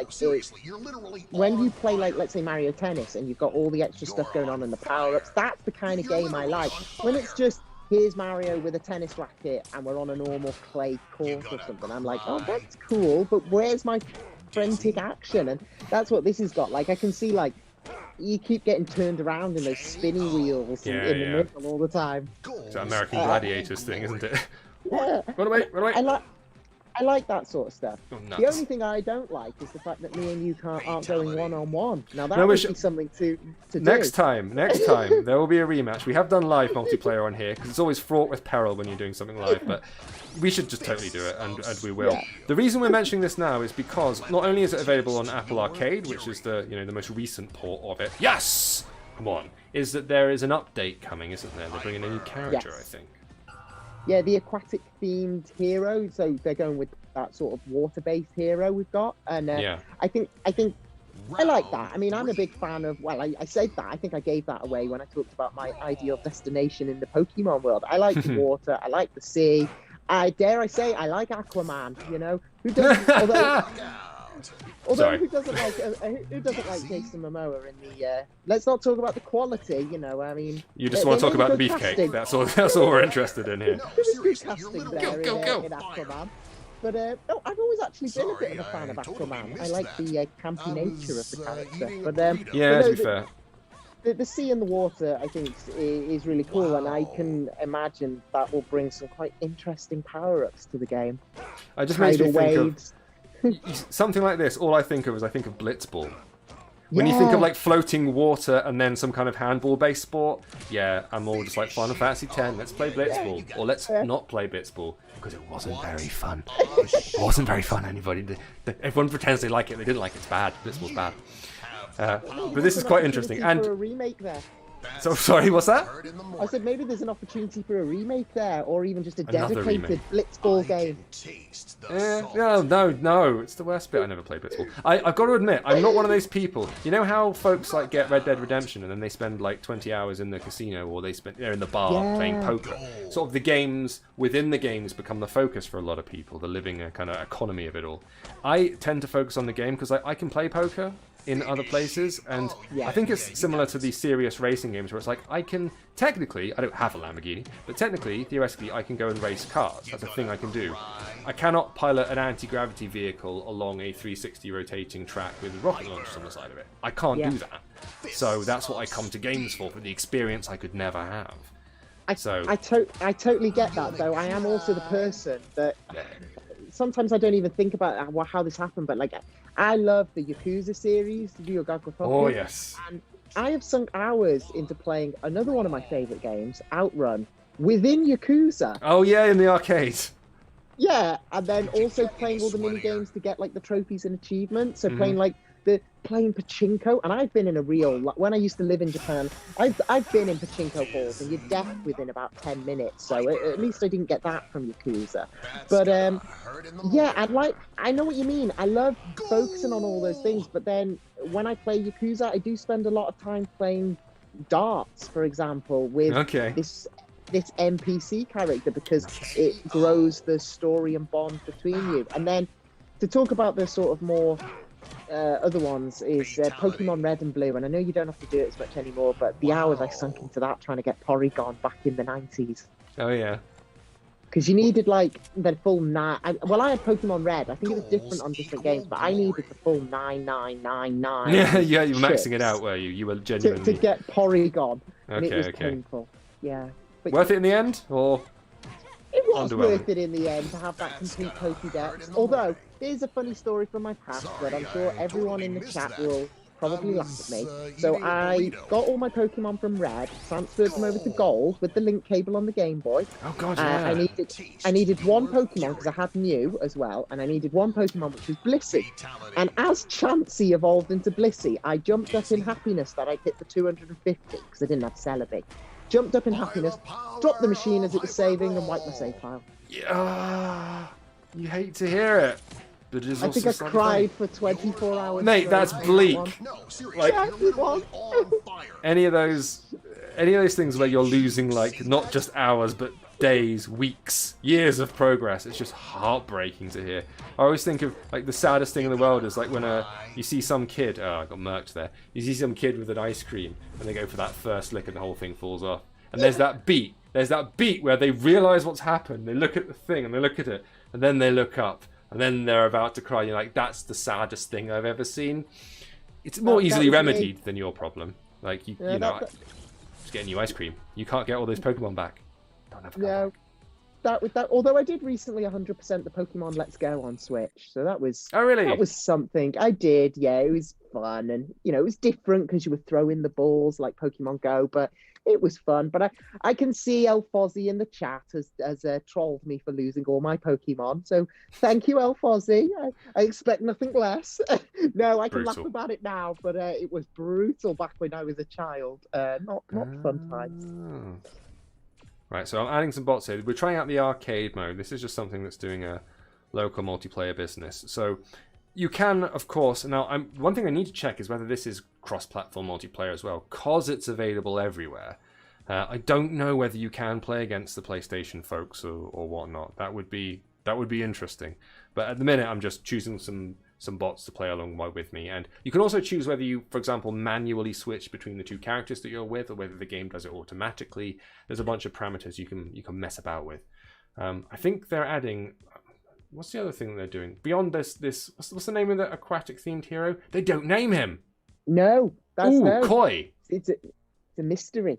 when you play let's say Mario Tennis and you've got all the extra stuff going on and the power-ups, that's the kind of game I like. When it's just, here's Mario with a tennis racket and we're on a normal clay court or something, I'm like, oh, that's cool, but where's my frantic action? And that's what this has got. I can see, you keep getting turned around in those spinny wheels in the middle all the time.
It's that American Gladiators thing, isn't it?
Yeah.
Run away, run away.
I like that sort of stuff.
Oh,
the only thing I don't like is the fact that me and you aren't going one-on-one. Now, that would be something to do.
Next time, there will be a rematch. We have done live multiplayer on here, because it's always fraught with peril when you're doing something live, but we should just totally do it, and we will. Yeah. The reason we're mentioning this now is because not only is it available on Apple Arcade, which is the most recent port of it. Yes! come on, is that there is an update coming, isn't there? They're bringing a new character,
Yes.
I think.
Yeah, the aquatic themed hero. So they're going with that sort of water based hero we've got, and
Yeah.
I think I like that. I mean, I'm a big fan of. Well, I said that. I think I gave that away when I talked about my ideal destination in the Pokemon world. I like the water. I like the sea. I dare I say I like Aquaman. You know, who doesn't? Although
Sorry.
who doesn't like Jason Momoa in the? Let's not talk about the quality. You know, I mean.
You just want to talk
they made
about the
good
beefcake.
casting.
That's all we're interested in here.
There was good casting there
Go.
in Aquaman. But no, I've always actually been a bit of a fan of Aquaman. I like the campy nature of the character. But
Yeah,
but
to
no,
be fair.
the sea and the water, I think, is really cool, and I can imagine that will bring some quite interesting power-ups to the game.
I just makes me
Tidal
think
waves.
of something like this. All I think of is Blitzball. When you think of like floating water and then some kind of handball-based sport, yeah, I'm all just like Final Fantasy X. Let's play Blitzball, or let's not play Blitzball because it wasn't very fun. It wasn't very fun. Everyone pretends they like it. They didn't like it. It's bad. Blitzball's bad. But this is quite interesting.
For a
And
remake there.
so sorry, what's that?
I said maybe there's an opportunity for a remake there, or even just a
Another
dedicated Blitzball game.
No, it's the worst bit. I never played Blitzball. I've got to admit, I'm not one of those people. You know how folks like get Red Dead Redemption and then they spend like 20 hours in the casino, or they're in the bar playing poker. Sort of the games within the games become the focus for a lot of people, the living kind of economy of it all. I tend to focus on the game because I can play poker in other places, and I think it's similar to these serious racing games where it's like I don't have a Lamborghini, but theoretically I can go and race cars. That's a thing I can do. I cannot pilot an anti-gravity vehicle along a 360 rotating track with rocket launchers on the side of it. I can't do that. So that's what I come to games for the experience I could never have.
I totally get that, though. I am also the person that sometimes I don't even think about how this happened, but like I love the Yakuza series, the Yu Ga Gotoku.
Oh yes.
And I have sunk hours into playing another one of my favorite games, Outrun, within Yakuza.
Oh yeah, in the arcade.
Yeah, and then also playing all the mini games to get like the trophies and achievements. So playing pachinko, and I've been in when I used to live in Japan, I've been in pachinko halls, and you're deaf within about 10 minutes. So at least I didn't get that from Yakuza. But yeah, I know what you mean. I love focusing on all those things, but then when I play Yakuza, I do spend a lot of time playing darts, for example, with this NPC character, because it grows the story and bond between you. And then to talk about the sort of more other ones is Pokemon Red and Blue, and I know you don't have to do it as much anymore, but the hours I sunk into that trying to get Porygon back in the 90s.
Oh yeah.
Because you needed like the full 9. I had Pokemon Red. I think it was different on different games, but I needed the full 9999.
Yeah, you were maxing it out, were you? You were genuinely
to get Porygon, and it was
Okay.
painful. Yeah. But
Worth it in the end, or
it was
underwhelming?
worth it in the end to have that complete Pokédex. Although, here's a funny story from my past that I'm sure everyone in the chat will probably laugh at me. So I got all my Pokemon from Red, transferred them over to Gold with the link cable on the Game Boy.
Oh god, yeah.
I needed one Pokemon because I had Mew as well, and I needed one Pokemon which was Blissey. And as Chansey evolved into Blissey, I jumped up in happiness that I'd hit the 250 because I didn't have Celebi. Jumped up in happiness, dropped the machine as it was saving, and wiped my save file.
Yeah, you hate to hear it, but it is
I
also
think I
slightly
cried
funny.
for 24 hours.
Mate,
straight
that's
on that
bleak.
one.
Like
Yeah, it was.
any of those things where you're losing like not just hours but days, weeks, years of progress. It's just heartbreaking to hear. I always think of like the saddest thing in the world is like when you see some kid. Oh, I got murked there. You see some kid with an ice cream and they go for that first lick and the whole thing falls off. And there's that beat. There's that beat where they realise what's happened. They look at the thing and they look at it, and then they look up, and then they're about to cry. You're like, that's the saddest thing I've ever seen. It's more easily remedied than your problem. Like you know, just get a new ice cream. You can't get all those Pokemon back. Don't ever come back.
that. Although I did recently 100% the Pokemon Let's Go on Switch, so that was
Oh, really?
that was something. I did, yeah. It was fun, and it was different because you were throwing the balls like Pokemon Go, but it was fun. But I can see El Fozzie in the chat has trolled me for losing all my Pokemon. So thank you, El Fozzie. I expect nothing less. No, I can laugh
Brutal.
about it now, but it was brutal back when I was a child. Not fun times.
Oh. Right, so I'm adding some bots here. We're trying out the arcade mode. This is just something that's doing a local multiplayer business. So you can, of course, now one thing I need to check is whether this is cross-platform multiplayer as well, because it's available everywhere. I don't know whether you can play against the PlayStation folks or whatnot. That would be interesting. But at the minute, I'm just choosing some bots to play along with me, and you can also choose whether you, for example, manually switch between the two characters that you're with, or whether the game does it automatically. There's a bunch of parameters you can mess about with. I think they're adding. What's the other thing they're doing beyond this? What's the name of the aquatic themed hero? They don't name him.
No, that's no.
Koi.
It's a mystery.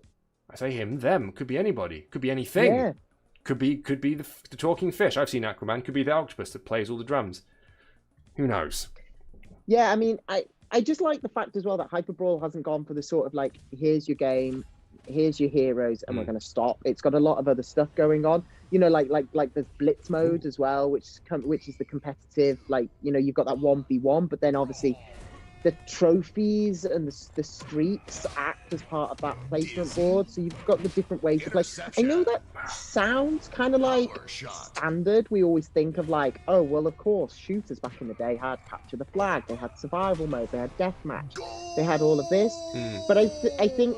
I say him, them. Could be anybody. Could be anything.
Yeah.
Could be the talking fish. I've seen Aquaman. Could be the octopus that plays all the drums. Who knows?
Yeah, I mean, I just like the fact as well that Hyper Brawl hasn't gone for the sort of like, here's your game, here's your heroes, and we're going to stop. It's got a lot of other stuff going on. Like there's Blitz mode as well, which is the competitive. Like, you've got that 1v1, but then obviously the trophies and the streaks act as part of that placement board. So you've got the different ways to play. I know that sounds kind of like standard. We always think of like, oh, well, of course, shooters back in the day had capture the flag, they had survival mode, they had deathmatch, they had all of this. But I think,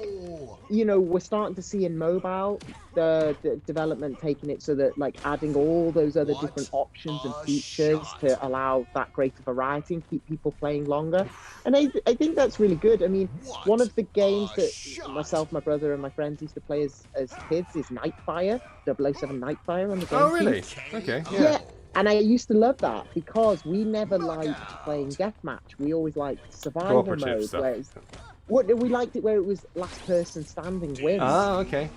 we're starting to see in mobile the development taking it so that like adding all those other different options and features to allow that greater variety and keep people playing longer. And I think that's really good. I mean, one of the games that myself, my brother, and my friends used to play as kids is Nightfire, 007 Nightfire on the GameCube.
Oh, really? Okay.
Yeah. And I used to love that because we never liked playing deathmatch. We always liked survival mode.
Stuff.
We liked it where it was last person standing wins.
Ah, okay.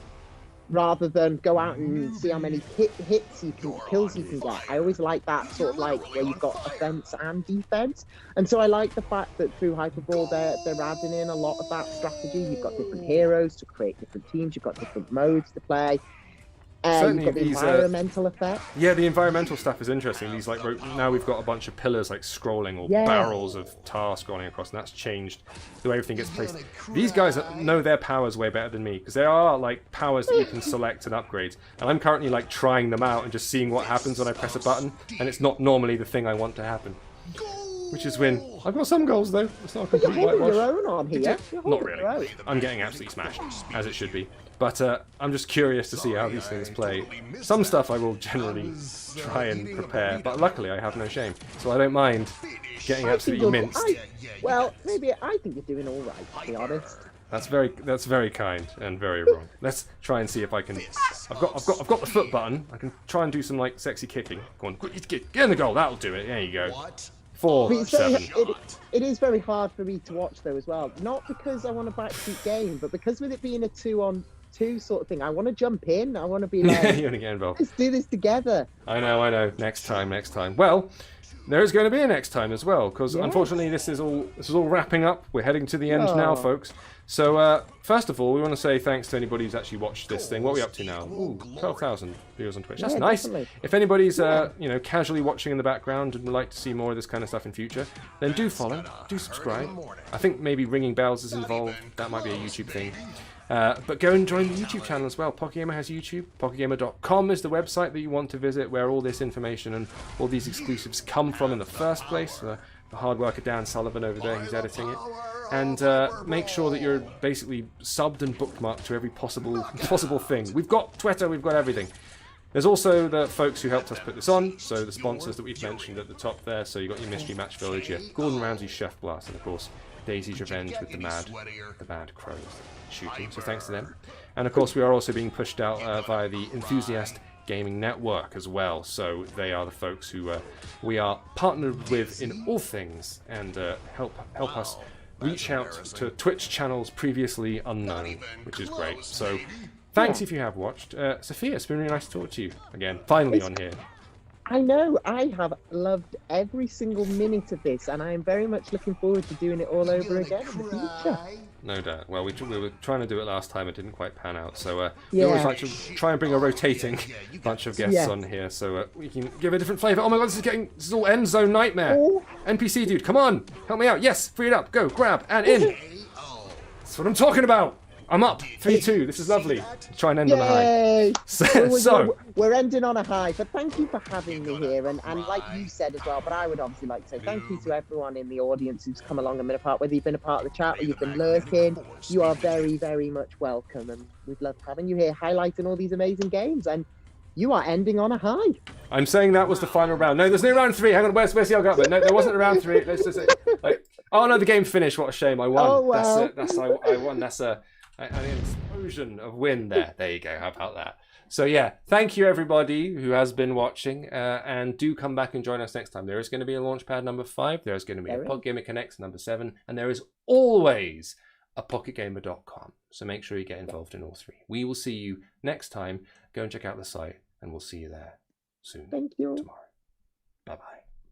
Rather than go out and see how many kills you can get. I always like that sort of like where you've got offense and defense. And so I like the fact that through Hyper Brawl they're adding in a lot of that strategy. You've got different heroes to create different teams. You've got different modes to play.
Certainly
you've got the environmental effect.
Yeah, the environmental stuff is interesting. These now we've got a bunch of pillars like scrolling, or barrels of tar scrolling across, and that's changed the way everything gets placed. These guys know their powers way better than me, because there are like powers that you can select and upgrade, and I'm currently like trying them out and just seeing what happens when I press a button, and it's not normally the thing I want to happen. Which is when I've got some goals though. It's not a complete whitewash.
Your own on here.
Not really. I'm getting absolutely smashed, as it should be. But I'm just curious to see how these things play. Some stuff I will generally try and prepare, but luckily I have no shame, so I don't mind getting absolutely minced.
Maybe I think you're doing all right, to be honest.
That's very kind and very wrong. Let's try and see if I can. I've got the foot button. I can try and do some like sexy kicking. Go on, get in the goal. That'll do it. There you go. 4-7.
It is very hard for me to watch though as well. Not because I want a backseat game, but because with it being a 2-on-2 sort of thing, I want to jump in. I want to be like,
you want to get involved.
Let's do this together.
I know. Next time. Well, there is going to be a next time as well, because unfortunately this is all wrapping up. We're heading to the end now, folks. So first of all, we want to say thanks to anybody who's actually watched this thing. What are we up to now? Ooh, 12,000 viewers on Twitch. That's nice.
Definitely.
If anybody's casually watching in the background and would like to see more of this kind of stuff in future, then do follow, do subscribe. I think maybe ringing bells is involved. That might be a YouTube thing. But go and join the YouTube channel as well. PocketGamer has YouTube. PocketGamer.com is the website that you want to visit, where all this information and all these exclusives come from in the first place. The hard worker Dan Sullivan over there, he's editing it. And make sure that you're basically subbed and bookmarked to every possible thing. We've got Twitter, we've got everything. There's also the folks who helped us put this on, so the sponsors that we've mentioned at the top there. So you've got your Mystery Match Village, your Gordon Ramsay Chef Blast, and of course Daisy's Revenge with the bad crows shooting. So thanks to them. And of course we are also being pushed out via the Enthusiast Gaming Network as well. So they are the folks who we are partnered with in all things, and help us reach out to Twitch channels previously unknown, which is great. So thanks
Yeah.
if you have watched. Sophia, it's been really nice to talk to you again. Finally
It's-
on here.
I know. I have loved every single minute of this, and I am very much looking forward to doing it all over again in the future.
No doubt. Well, we were trying to do it last time. It didn't quite pan out. So we always
Yeah.
like to try and bring a rotating bunch of guests
Yes.
on here so we can give a different flavour. Oh my god, this is all end zone nightmare.
Oh.
NPC dude, come on. Help me out. Yes, free it up. Go, grab, and in. That's what I'm talking about. I'm up. 3-2. This is lovely. Try and end on a high.
Yay!
So,
We're ending on a high, but thank you for having me here. And like you said as well, but I would obviously like to say thank you to everyone in the audience who's come along and been a part, whether you've been a part of the chat or you've been lurking. You are very, very much welcome. And we've loved having you here, highlighting all these amazing games. And you are ending on a high.
I'm saying that was the final round. No, there's no round 3. Hang on, where's the argument? No, there wasn't a round 3. Let's just say, oh no, the game finished. What a shame. I won.
Oh, wow.
I won. That's an explosion of win there. There you go. How about that? So yeah, thank you everybody who has been watching, and do come back and join us next time. There is going to be a Launchpad number 5. There is going to be a Podgamer Connects number 7, and there is always a pocketgamer.com. So make sure you get involved in all 3. We will see you next time. Go and check out the site, and we'll see you there soon.
Thank you.
Tomorrow. Bye bye.